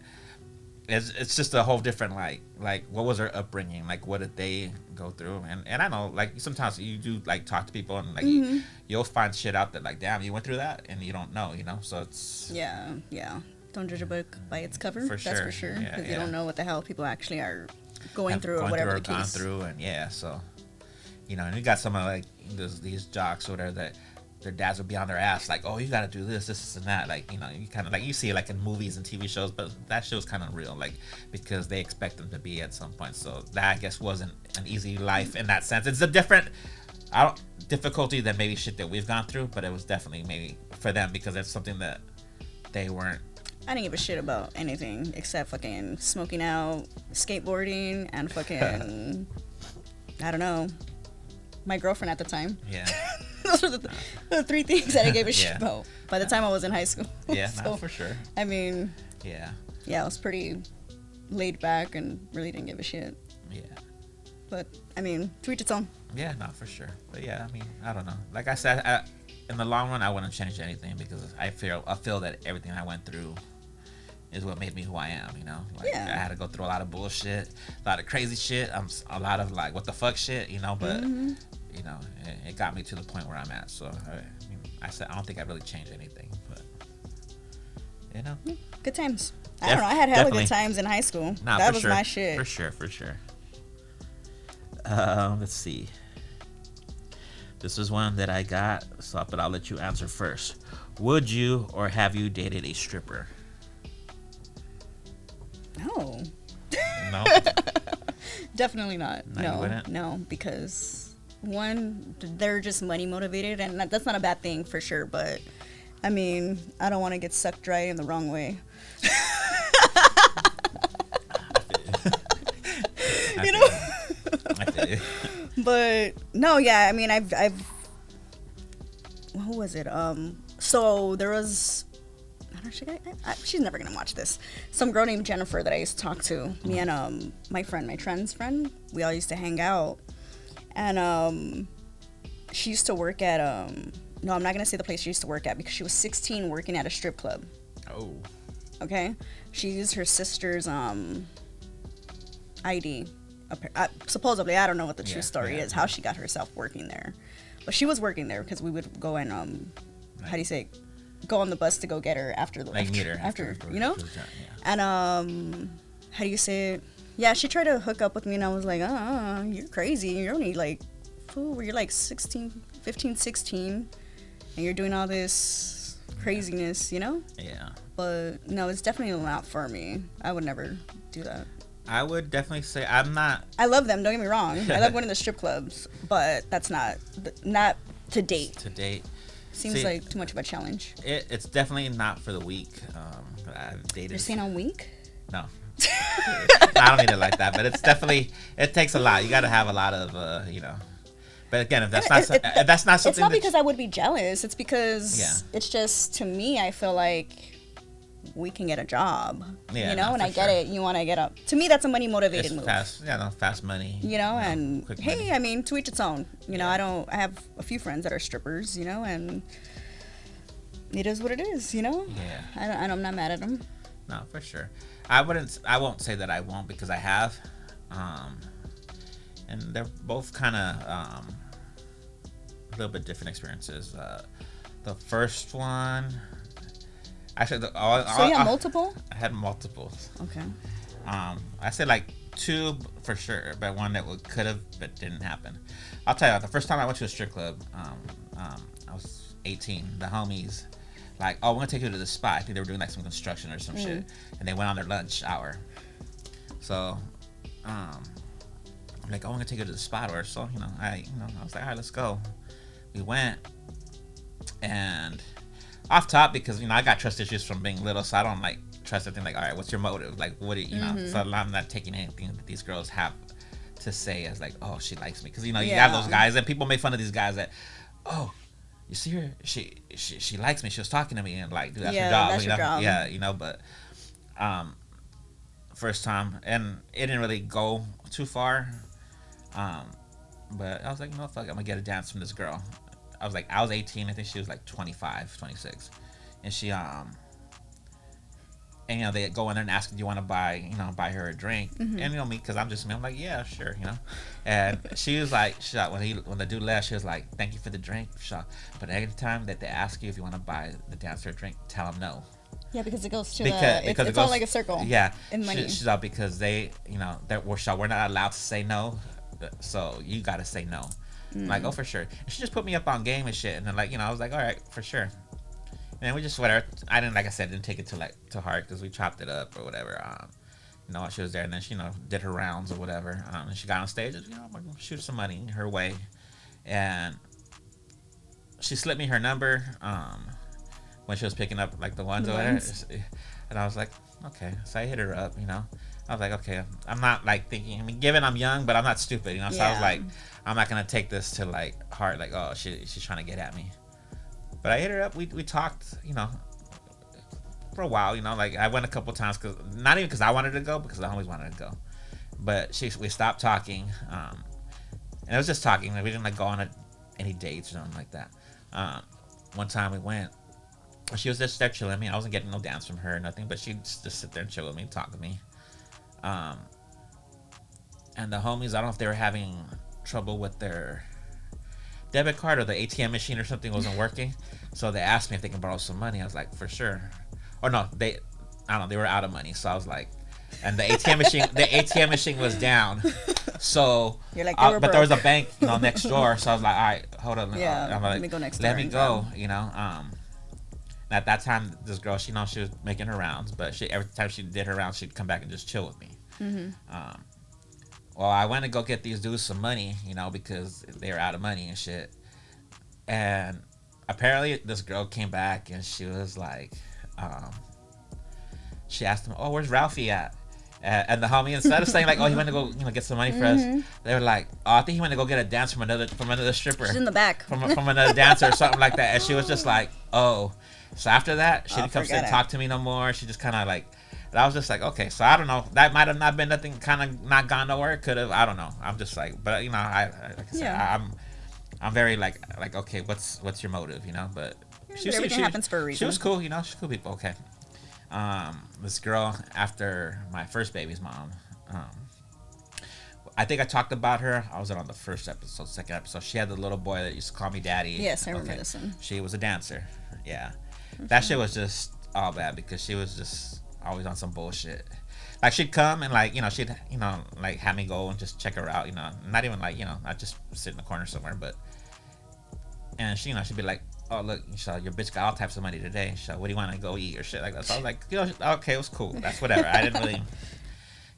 it's just a whole different like what was their upbringing, like what did they go through, and I know like sometimes you do like talk to people and like you'll find shit out that like damn you went through that and you don't know, you know. So it's don't judge a book by its cover. That's for sure, because you don't know what the hell people actually are going through or whatever the case. Gone through and so. You know, and you got some of like these jocks or whatever that their dads would be on their ass like, oh, you got to do this, and that. Like, you know, you kind of like you see it like in movies and TV shows, but that show's kind of real, like because they expect them to be at some point. So that I guess wasn't an easy life in that sense. It's a different difficulty than maybe shit that we've gone through, but it was definitely maybe for them because it's something that they weren't. I didn't give a shit about anything except fucking smoking out, skateboarding, and fucking I don't know. My girlfriend at the time. Yeah. Those were the three things that I gave a shit about by the time I was in high school. Yeah, so, for sure. I mean. Yeah. Yeah, I was pretty laid back and really didn't give a shit. Yeah. But, I mean, to each its own. Yeah, no, for sure. But yeah, I mean, I don't know. Like I said, in the long run, I wouldn't change anything because I feel that everything I went through is what made me who I am, you know? Like, I had to go through a lot of bullshit, a lot of crazy shit, a lot of, like, what the fuck shit, you know? But, you know, it got me to the point where I'm at. So, I said, I don't think I really changed anything, but, you know? Good times. I don't know. I had hella good times in high school. Nah, that was sure. my shit. For sure. Let's see. This is one that I got, but I'll let you answer first. Would you or have you dated a stripper? No. No? Definitely not. No, you wouldn't? No, because one, they're just money motivated, and that's not a bad thing for sure, but I mean, I don't want to get sucked dry in the wrong way. You know? I feel you. But no, yeah, I mean, I've what was it? So there was, she's never gonna watch this. Some girl named Jennifer that I used to talk to. Me and my trans friend, we all used to hang out, and she used to work at no, I'm not gonna say the place she used to work at because she was 16 working at a strip club. Oh. Okay, she used her sister's ID. Supposedly, I don't know what the true story is, how she got herself working there, but she was working there because we would go and how do you say, go on the bus to go get her after the after you know, and how do you say it? Yeah, she tried to hook up with me and I was like, you're crazy, you're only like, fool, you're like 16, 15, 16, and you're doing all this craziness, you know? Yeah. But no, it's definitely not for me. I would never do that. I would definitely say I'm not. I love them. Don't get me wrong. I love going to the strip clubs, but that's not to date. To date, seems like too much of a challenge. It's definitely not for the weak. I've dated. You're saying I'm weak? No, I don't mean it like that. But it's definitely, it takes a lot. You got to have a lot of you know. But again, if that's not something. It's not because I would be jealous. It's because it's just, to me, I feel like we can get a job. Yeah, you know, no, and for I get sure. it. You want to get up. To me, that's a money motivated It's move. fast. Yeah, no, fast money. You know, and quick hey, money. I mean, to each its own. You know, I have a few friends that are strippers, you know, and it is what it is, you know? Yeah. I'm not mad at them. No, for sure. I won't say that I won't because I have. And they're both kind of a little bit different experiences. The first one, actually, So you have multiple? I had multiples. Okay. I said like two for sure, but one that could have, but didn't happen. I'll tell you, the first time I went to a strip club, I was 18. The homies, like, oh, we're gonna take you to the spot. I think they were doing like some construction or some shit, and they went on their lunch hour. So, I'm like, oh, I'm gonna take you to the spot, or so, I was like, all right, let's go. We went, and off top, because I got trust issues from being little, so I don't like trust anything. Like, all right, what's your motive? Like, what do you know? So I'm not taking anything that these girls have to say as like, oh, she likes me, because you have those guys, and people make fun of these guys that, oh, you see her, she likes me, she was talking to me, and like, dude, that's your job, that's your job. Yeah, but first time, and it didn't really go too far, but I was like, no, fuck, I'm gonna get a dance from this girl. I was 18, I think she was like 25, 26, and she and they go in there and ask, do you want to buy her a drink? And me, because I'm just me, I'm like, yeah, sure, and she was like, when the dude left, she was like, thank you for the drink, but every time that they ask you if you want to buy the dancer a drink, tell them no. Yeah, because it goes to because it's it all goes, like a circle. Yeah, in money. she's like, because they, we're not allowed to say no, so you gotta say no. I'm like, oh, for sure. And she just put me up on game and shit, and then like, I was like, all right, for sure. And we just whatever. I didn't, like I said, didn't take it to heart because we chopped it up or whatever. While she was there, and then she did her rounds or whatever. And she got on stage, and I'm gonna shoot some money her way, and she slipped me her number when she was picking up like the ones or whatever. And I was like, okay. So I hit her up. I was like, okay. I'm not like thinking. I mean, given I'm young, but I'm not stupid. So I was like, I'm not gonna take this to like heart. Like, oh, she's trying to get at me. But I hit her up. We talked, for a while. Like I went a couple times, cause not even because I wanted to go, because the homies wanted to go. But we stopped talking, and it was just talking. Like, we didn't like go on any dates or something like that. One time we went, she was just there chilling. I mean, I wasn't getting no dance from her or nothing, but she'd just sit there and chill with me, talk with me. And the homies, I don't know if they were having trouble with their debit card or the ATM machine or something wasn't working, so they asked me if they can borrow some money. I was like, for sure. Or no, I don't know, they were out of money, so I was like, and the ATM machine was down, so you're like, but there was a bank next door, so I was like, all right, hold on, I'm like, let me go next door. Let me go, At that time, this girl, she was making her rounds, but every time she did her rounds, she'd come back and just chill with me. Well, I went to go get these dudes some money, because they were out of money and shit. And apparently this girl came back and she was like, she asked them, oh, where's Ralphie at? And the homie, instead of saying like, oh, he went to go get some money for us, they were like, oh, I think he went to go get a dance from another stripper. She's in the back. From another dancer or something like that. And she was just like, oh. So after that, she didn't come sit and talk to me no more. She just kind of like, and I was just like, okay, so I don't know. That might have not been nothing, kind of not gone nowhere. Could have, I don't know. I'm just like, but like I said, I'm very like, okay, what's your motive, But everything happens for a reason. She was cool, she's cool people. Okay. This girl, after my first baby's mom, I think I talked about her. I was on the first episode, second episode. She had the little boy that used to call me daddy. Yes, I remember this one. She was a dancer. Yeah. That shit was just all bad because she was just always on some bullshit. Like, she'd come and like, she'd, like have me go and just check her out, not even like, I'd just sit in the corner somewhere, and she, she'd be like, oh, look, your bitch got all types of money today. What do you want to go eat or shit like that? So I was like, okay, it was cool. That's whatever. I didn't really,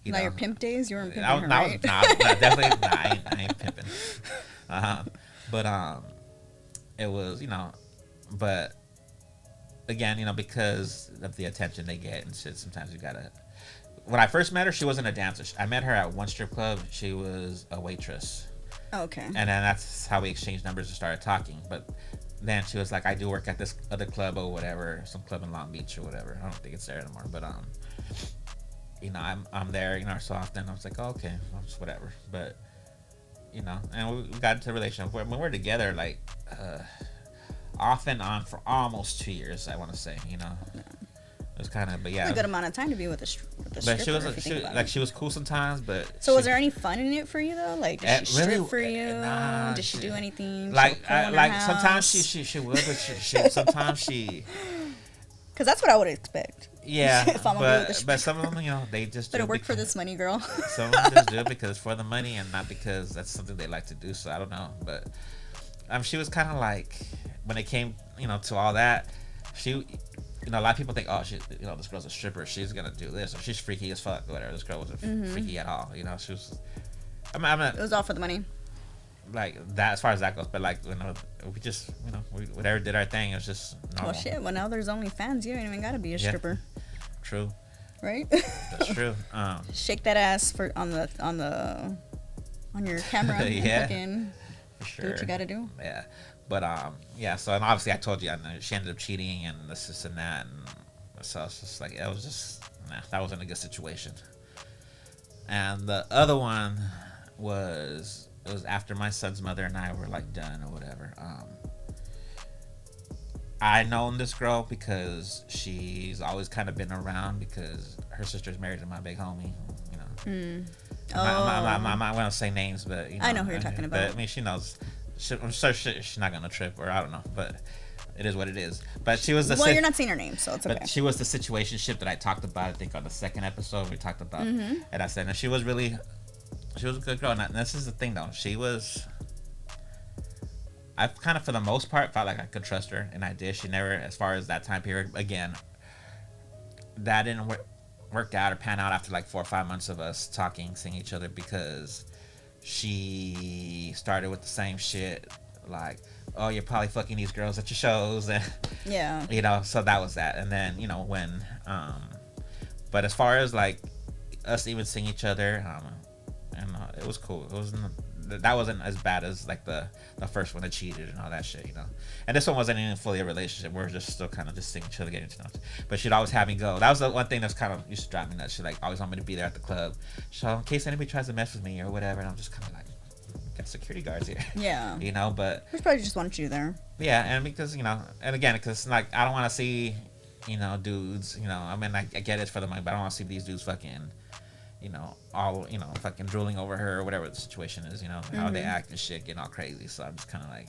Now your pimp days, you weren't pimping her, right? Definitely, I ain't pimping. But it was, but again, because of the attention they get and shit, sometimes you gotta. When I first met her, she wasn't a dancer. I met her at one strip club. She was a waitress. Okay. And then that's how we exchanged numbers and started talking. But then she was like, I do work at this other club or whatever, some club in Long Beach or whatever. I don't think it's there anymore, but you know, I'm there, you know, so often. I was like, oh, okay, well, just whatever. But you know, and we got into a relationship when we're together, like off and on for almost 2 years. I want to say, you know, it was kind of, but yeah, It's a good amount of time to be with a but stripper. she was if you think about like it. she was cool sometimes, but So she, was there any fun in it for you though? Like, did she really, strip for you? nah, Did she do anything? like She would pull in her like sometimes house? she would, but she sometimes she. Because that's what I would expect. Yeah, If I'm gonna be with a but some of them, you know, they just Better do work for because- this money, girl. Some of them just do it because it's for the money and not because that's something they like to do. So I don't know, but she was kind of like when it came, you know, to all that, she, you know, a lot of people think, oh, she, you know, this girl's a stripper, she's gonna do this, or she's freaky as fuck, or whatever. This girl wasn't freaky at all, you know. She was, I'm It was all for the money. like that as far as that goes, but like, you know, we just, you know, we whatever did our thing. It was just normal. Well, shit. Well, now there's only fans. You ain't even gotta be a Yeah. stripper, True, right? that's true. Shake that ass for on your camera. And Yeah. fucking For sure. do what you gotta do. Yeah, but yeah. So and obviously I told you, she ended up cheating and this and that, and so it's just like it was just that wasn't a good situation. And the other one was it was after my son's mother and I were like done or whatever. I known this girl because she's always kind of been around because her sister's married to my big homie. You know, I'm not going to say names, but you know, I know who you're talking about. But I mean, she knows. I'm sure she's not gonna trip, or I don't know, but it is what it is. But she was the. Well, you're not saying her name, so it's okay. But she was the situationship that I talked about. I think on the second episode we talked about, and I said, and she was a good girl. And this is the thing, though. She was. I kind of, for the most part, felt like I could trust her, and I did. She never, as far as that time period, again, that didn't work out or pan out after like 4 or 5 months of us talking, seeing each other, because she started with the same shit, like, oh, you're probably fucking these girls at your shows, and Yeah. you know, so that was that. And then, you know, when but as far as like us even seeing each other, and it was cool. That wasn't as bad as like the first one that cheated and all that shit, you know. And this one wasn't even fully a relationship. We're just still kind of just seeing each other, getting to know. But she'd always have me go. That was the one thing that's kind of used to drive me nuts. She like always want me to be there at the club, so in case anybody tries to mess with me or whatever. And I'm just kind of like, got security guards here, Yeah. you know. But Which probably just wanted you there. yeah, and because, you know, and again, because like I don't want to see, you know, dudes, you know, I mean, I get it for the money, but I don't want to see these dudes fucking, you know, all, you know, fucking drooling over her or whatever the situation is, you know, how they act and shit, getting all crazy. So I'm just kind of like,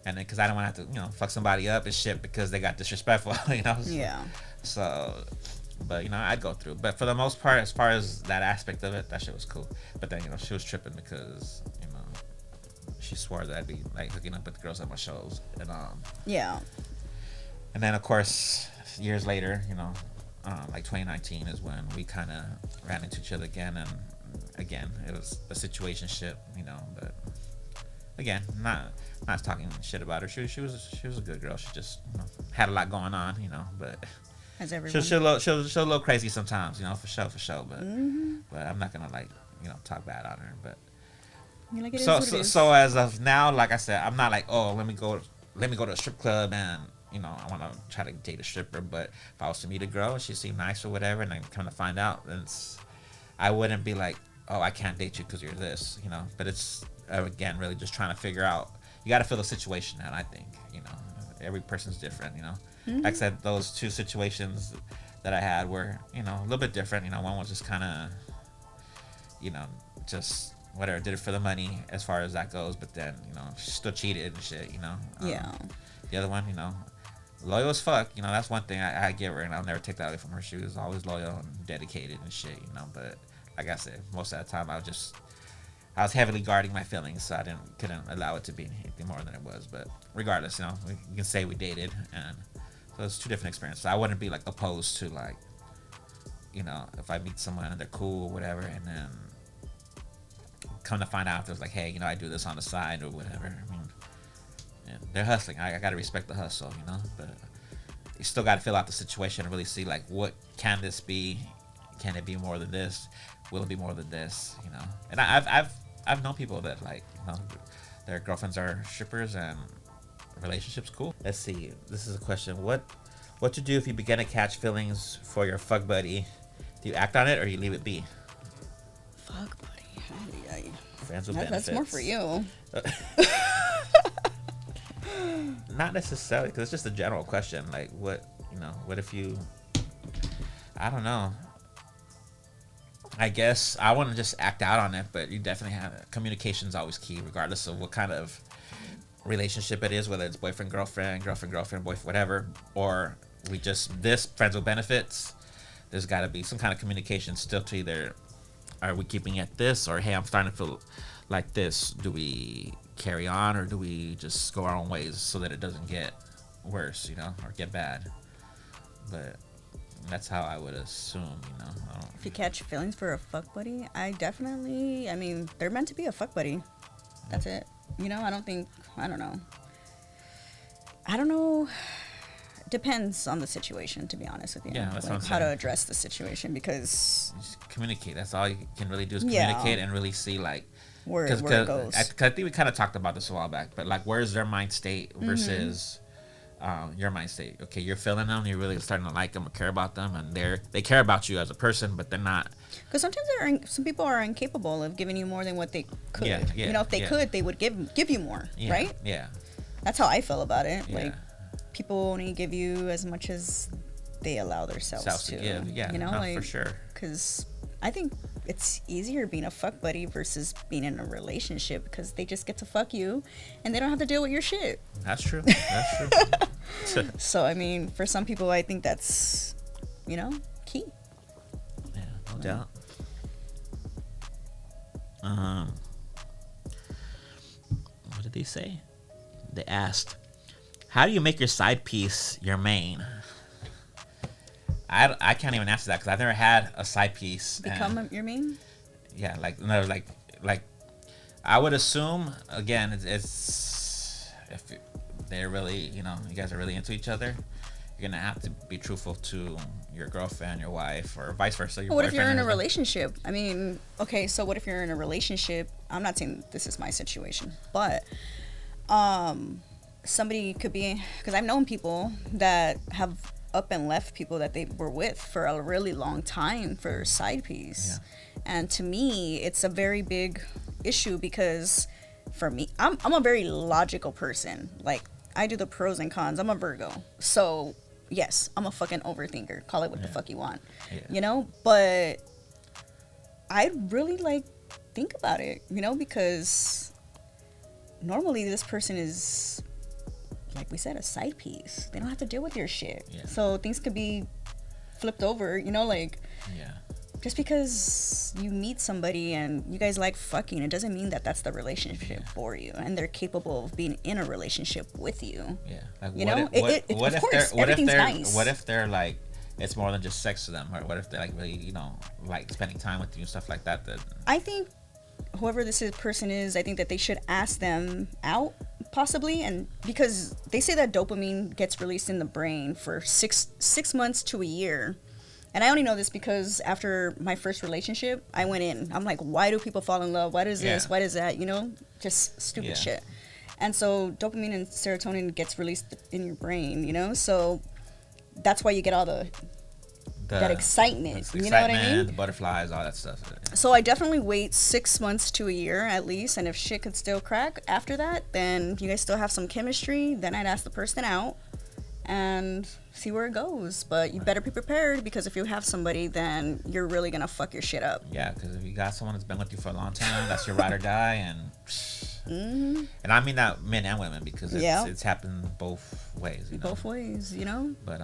and then because I don't want to have to, you know, fuck somebody up and shit because they got disrespectful, you know. Yeah. So, but you know, I'd go through. But for the most part, as far as that aspect of it, that shit was cool. But then, you know, she was tripping because, you know, she swore that I'd be like hooking up with the girls at my shows, and Yeah. and then of course years later, you know, like 2019 is when we kind of ran into each other again, and again it was a situationship, you know. But again, not talking shit about her. She was a good girl. She just, you know, had a lot going on, you know. But As everyone. she's a little crazy sometimes, you know, for sure. But I'm not gonna like, you know, talk bad on her. But You're like, it is what it is. so as of now, like I said, I'm not like, oh, let me go to a strip club and, you know, I want to try to date a stripper. But if I was to meet a girl and she seemed nice or whatever, and I come to find out, then I wouldn't be like, oh, I can't date you because you're this, you know. But it's again really just trying to figure out. You got to feel the situation out. I think, you know, every person's different, you know. Like I said, those two situations that I had were, you know, a little bit different. You know, one was just kind of, you know, just whatever, did it for the money as far as that goes. But then, you know, she still cheated and shit, you know. Yeah. The other one, you know, loyal as fuck. You know, that's one thing I give her, and I'll never take that away from her. She was always loyal and dedicated and shit, you know. But like I said, most of the time I was heavily guarding my feelings, so I couldn't allow it to be anything more than it was. But regardless, you know, you can say we dated, and so it's two different experiences. I wouldn't be like opposed to, like, you know, if I meet someone and they're cool or whatever, and then come to find out there's like, hey, you know, I do this on the side or whatever. I mean, yeah, they're hustling. I gotta respect the hustle, you know. But you still gotta fill out the situation and really see, like, what can this be? Can it be more than this? Will it be more than this? You know. And I've known people that, like, you know, their girlfriends are strippers and relationships, cool. Let's see. This is a question. What to do if you begin to catch feelings for your fuck buddy? Do you act on it or you leave it be? Fuck, buddy. Friends with benefits. That's more for you. Not necessarily, because it's just a general question. Like, what if you, I don't know. I guess I want to just act out on it, but you definitely have, communication's always key, regardless of what kind of relationship it is, whether it's boyfriend, girlfriend, boyfriend, whatever, or this friends with benefits. There's got to be some kind of communication still to either, are we keeping it this, or hey, I'm starting to feel like this. Do we carry on, or do we just go our own ways so that it doesn't get worse, or get bad? But that's how I would assume, If you catch feelings for a fuck buddy, they're meant to be a fuck buddy. That's it. I don't know. Depends on the situation, to be honest with you. Yeah, that's what I'm how to saying. address the situation, because Just communicate. That's all you can really do is communicate and really see, like, where it goes. I think we kind of talked about this a while back, but like, where's their mind state versus your mind state? Okay, you're feeling them, you're really starting to like them or care about them, and they care about you as a person, but they're not. Because sometimes some people are incapable of giving you more than what they could. If they could, they would give you more, right? Yeah. That's how I feel about it. Yeah. Like, people only give you as much as they allow themselves to give. Yeah, for sure. Because I think it's easier being a fuck buddy versus being in a relationship, because they just get to fuck you and they don't have to deal with your shit. That's true. So, for some people, I think that's, key. Yeah, no doubt. What did they say? They asked, how do you make your side piece your main? I can't even answer that, because I've never had a side piece. Become your main? Yeah, like I would assume, again, it's if they're really, you guys are really into each other, you're gonna have to be truthful to your girlfriend, your wife, or vice versa. What if you're in a relationship? Okay, so what if you're in a relationship? I'm not saying this is my situation, but somebody could be, because I've known people that have up and left people that they were with for a really long time for side piece. Yeah. And to me, it's a very big issue, because for me, I'm a very logical person. Like, I do the pros and cons. I'm a Virgo. So, yes, I'm a fucking overthinker. Call it what the fuck you want. Yeah. But I really, think about it, because normally this person is, like we said, a side piece. They don't have to deal with your shit. Yeah. So things could be flipped over, Yeah. just because you meet somebody and you guys like fucking, it doesn't mean that that's the relationship for you, and they're capable of being in a relationship with you. Yeah. Like, Nice. What if they're like, it's more than just sex to them, or what if they're like really, like spending time with you and stuff like that? I think whoever person is, I think that they should ask them out, possibly, and because they say that dopamine gets released in the brain for six months to a year. And I only know this because after my first relationship, I went in. I'm like, why do people fall in love? Why does this? Why does that? Just stupid shit. And so dopamine and serotonin gets released in your brain, so that's why you get all that excitement. You know what I mean? The butterflies, all that stuff. So I definitely wait 6 months to a year at least, and if shit could still crack after that, then you guys still have some chemistry, then I'd ask the person out and see where it goes. But you better be prepared, because if you have somebody, then you're really gonna fuck your shit up. Yeah, because if you got someone that's been with you for a long time, that's your ride or die. And and I mean that men and women, because it's happened both ways. Both ways, But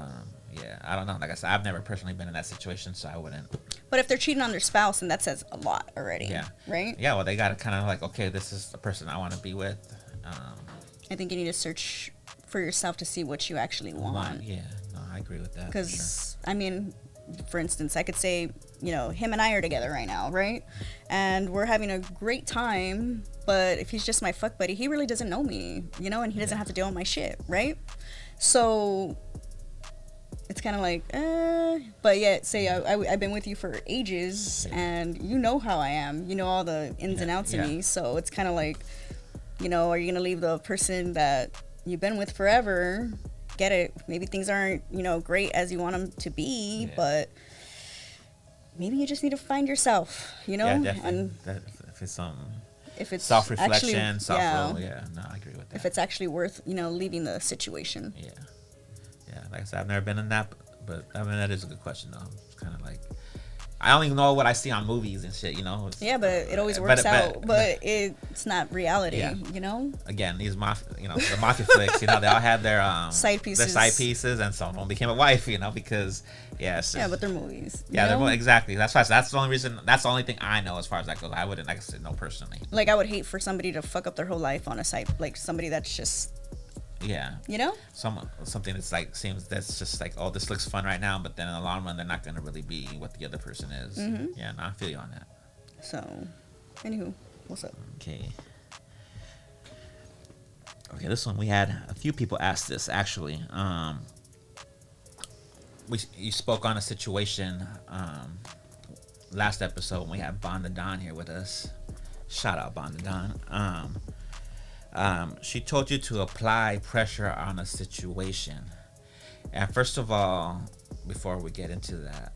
yeah, I don't know. Like I said, I've never personally been in that situation, so I wouldn't. But if they're cheating on their spouse, then that says a lot already. Yeah. Right? Yeah, well, they got to kind of like, okay, this is the person I want to be with. I think you need to search for yourself to see what you actually want. Yeah, no, I agree with that. Because, for instance, I could say, him and I are together right now, right? And we're having a great time, but if he's just my fuck buddy, he really doesn't know me, and he doesn't have to deal with my shit, right? So it's kind of like, but yet, say I've been with you for ages, and you know how I am, all the ins and outs of me, so it's kind of like, are you gonna leave the person that you've been with forever. Get it. Maybe things aren't, great as you want them to be, but maybe you just need to find yourself, Yeah, definitely. And If it's if it's self-reflection, actually, self-will, no, I agree with that. if it's actually worth, leaving the situation. Yeah. Like I said, I've never been in that, but I mean that is a good question though. It's kind of like I only know what I see on movies and shit, Yeah, but it always works out. But it's not reality, Again, these mafia, the mafia flicks, they all had their side pieces. their side pieces, and someone became a wife, because but they're movies. Exactly. That's why. That's the only reason. That's the only thing I know as far as that goes. I wouldn't, like I said, know personally. Like I would hate for somebody to fuck up their whole life on a site, like somebody that's just. Something that's like seems that's just like, oh, this looks fun right now, but then in the long run they're not going to really be what the other person is. Yeah, no, I feel you on that. So, anywho, what's up? Okay, this one we had a few people ask this actually. You spoke on a situation last episode when we had Bonda Don here with us. Shout out Bonda Don. She told you to apply pressure on a situation. And first of all, before we get into that,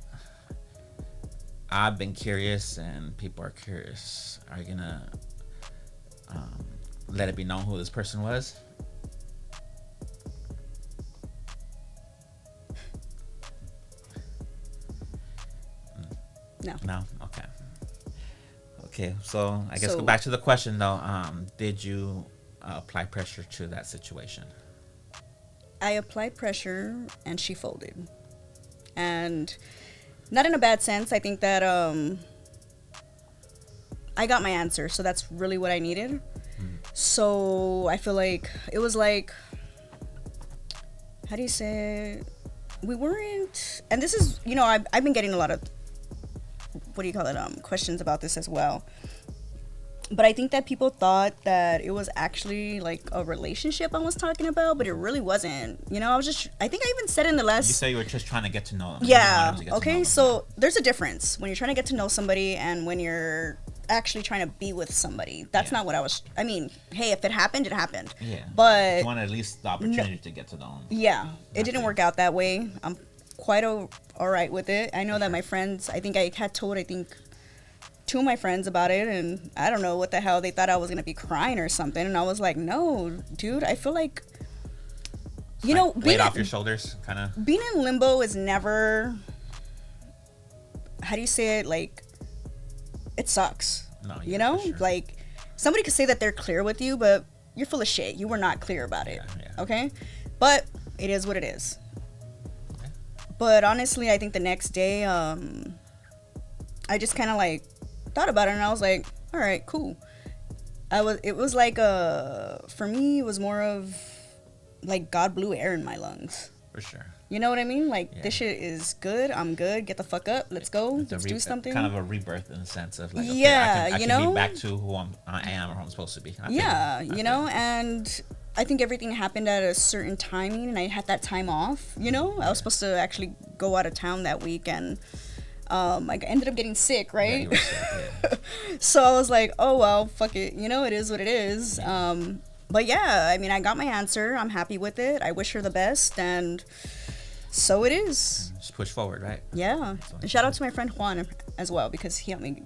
I've been curious and people are curious. Are you gonna let it be known who this person was? No? Okay, so I guess go back to the question though. Did you apply pressure to that situation? I applied pressure and she folded. And not in a bad sense. I think that I got my answer, so that's really what I needed. So I feel like it was like, how do you say, we weren't, and this is, I've been getting a lot of, questions about this as well. But I think that people thought that it was actually like a relationship I was talking about, but it really wasn't. I think I even said in the last... You say you were just trying to get to know them. Yeah. Okay, so there's a difference when you're trying to get to know somebody and when you're actually trying to be with somebody. That's not what I was... I mean, hey, if it happened, it happened. Yeah. But... You wanted at least the opportunity to get to know them. Yeah. It didn't work out that way. I'm quite all right with it. I know that my friends... I think I had told, two of my friends about it, and I don't know what the hell, they thought I was gonna be crying or something, and I was like, no, dude, I feel like weight off your shoulders, kind of. Being in limbo is never, how do you say it, like, it sucks. No, sure. Like, somebody could say that they're clear with you, but you're full of shit. You were not clear about it. Okay, but it is what it is. But honestly, I think the next day I just kind of like thought about it, and I was like, all right, cool. It was like for me, it was more of like God blew air in my lungs. For sure. You know what I mean? Like, this shit is good. I'm good. Get the fuck up. Let's go. Let's do something. Kind of a rebirth in the sense of like, okay, I can be back to who I am or who I'm supposed to be. And I think everything happened at a certain timing, and I had that time off. I was supposed to actually go out of town that week, and I ended up getting sick, right? Yeah, you were sick, So I was like, oh well, fuck it. It is what it is. But yeah, I mean, I got my answer. I'm happy with it. I wish her the best, and so it is. Just push forward, right? Yeah. And shout out to my friend Juan as well, because he helped me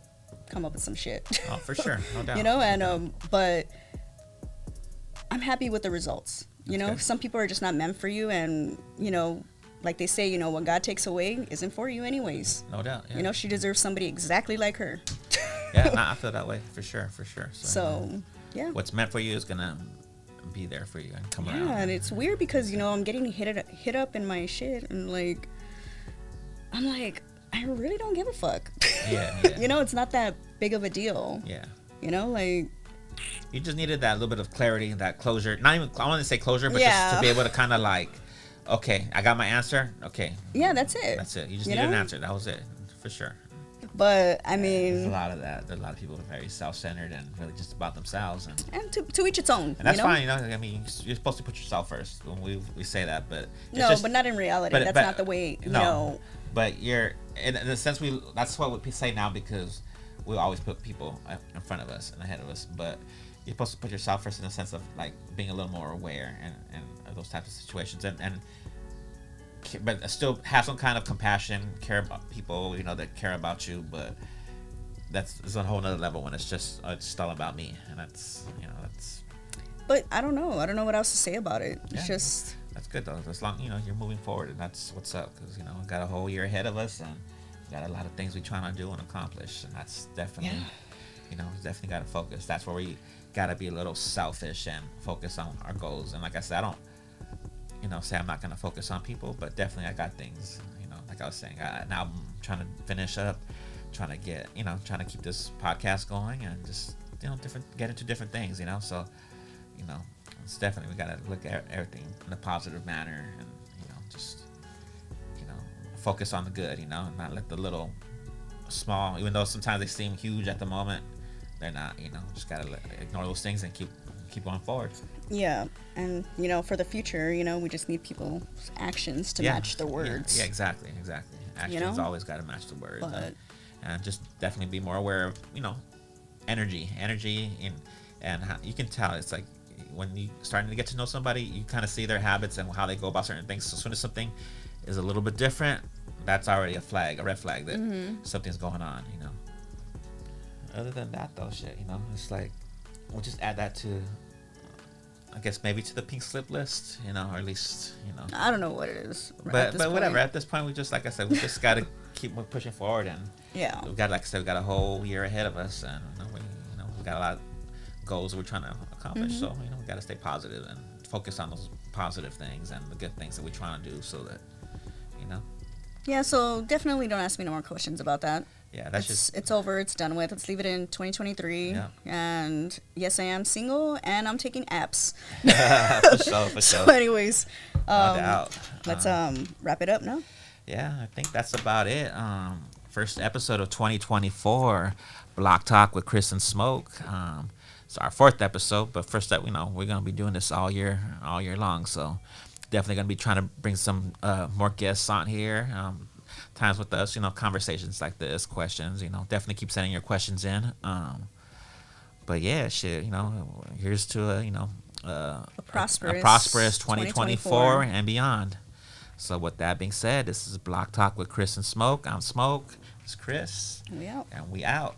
come up with some shit. Oh, for sure, no doubt. And but I'm happy with the results. Some people are just not meant for you, and like they say, what God takes away isn't for you anyways. No doubt. Yeah. She deserves somebody exactly like her. Yeah, I feel that way for sure. So yeah. What's meant for you is gonna be there for you and come around. Yeah, and it's weird because I'm getting hit up in my shit, and like I'm like, I really don't give a fuck. Yeah. It's not that big of a deal. Yeah. Like, you just needed that little bit of clarity, that closure. Not even, I want to say closure, but just to be able to kind of like, okay, I got my answer. Okay. Yeah, that's it. You just needed an answer. That was it, for sure. But I mean, there's a lot of that. There's a lot of people who are very self-centered and really just about themselves, and to each its own. And that's fine. I mean, you're supposed to put yourself first when we say that, but but not in reality. That's not the way. No. But you're in a sense that's what we say now, because we always put people in front of us and ahead of us. But you're supposed to put yourself first in the sense of like being a little more aware and of those types of situations, and but still have some kind of compassion, care about people, you know, that care about you. But that's a whole nother level when it's all about me, and that's, you know, that's. But I don't know what else to say about it. It's Yeah. just, That's good though. As long, you know, you're moving forward, and that's what's up. Because, you know, we got a whole year ahead of us, and we got a lot of things we trying to do and accomplish, and that's definitely, you know, we definitely got to focus. That's where we got to be a little selfish and focus on our goals. And like I said, I don't, you know, say I'm not gonna focus on people, but definitely I got things. You know, like I was saying, an album trying to finish up, trying to get, you know, trying to keep this podcast going, and just, you know, get into different things. You know, so, you know, it's definitely, we gotta look at everything in a positive manner, and, you know, just, you know, focus on the good, you know, and not let the little small, even though sometimes they seem huge at the moment, they're not. You know, just gotta ignore those things and keep going forward. yeah. And, you know, for the future, you know, we just need people's actions to match the words. Yeah, exactly. Actions know? always got to match the words. But And just definitely be more aware of, you know, energy, and how, you can tell it's like when you starting to get to know somebody, you kind of see their habits and how they go about certain things. So as soon as something is a little bit different, that's already a red flag that something's going on, you know. Other than that, though, shit, you know, it's like we'll just add that to, I guess, maybe to the pink slip list, you know, or at least, you know. I don't know what it is. But whatever. At this point, we just, like I said, we just got to keep pushing forward, and Yeah. we got, like I said, we got a whole year ahead of us, and, you know, we got a lot of goals we're trying to accomplish. So, you know, we got to stay positive and focus on those positive things and the good things that we're trying to do, so that, you know. Yeah, so definitely don't ask me no more questions about that. Yeah, that's just. It's over. It's done with. Let's leave it in 2023. Yeah. And yes, I am single, and I'm taking apps. For sure. So, anyways, No doubt. let's wrap it up now. Yeah, I think that's about it. First episode of 2024, Blocc Talk with Chris and Smoke. It's our fourth episode, but first up, you know, we're gonna be doing this all year long. So definitely gonna be trying to bring some more guests on here. Times with us, you know, conversations like this, questions. You know, definitely keep sending your questions in. But yeah, shit, you know, here's to a prosperous 2024 and beyond. So with that being said, this is Blocc Talk with Chris and Smoke. I'm Smoke. It's Chris. We out. And we out.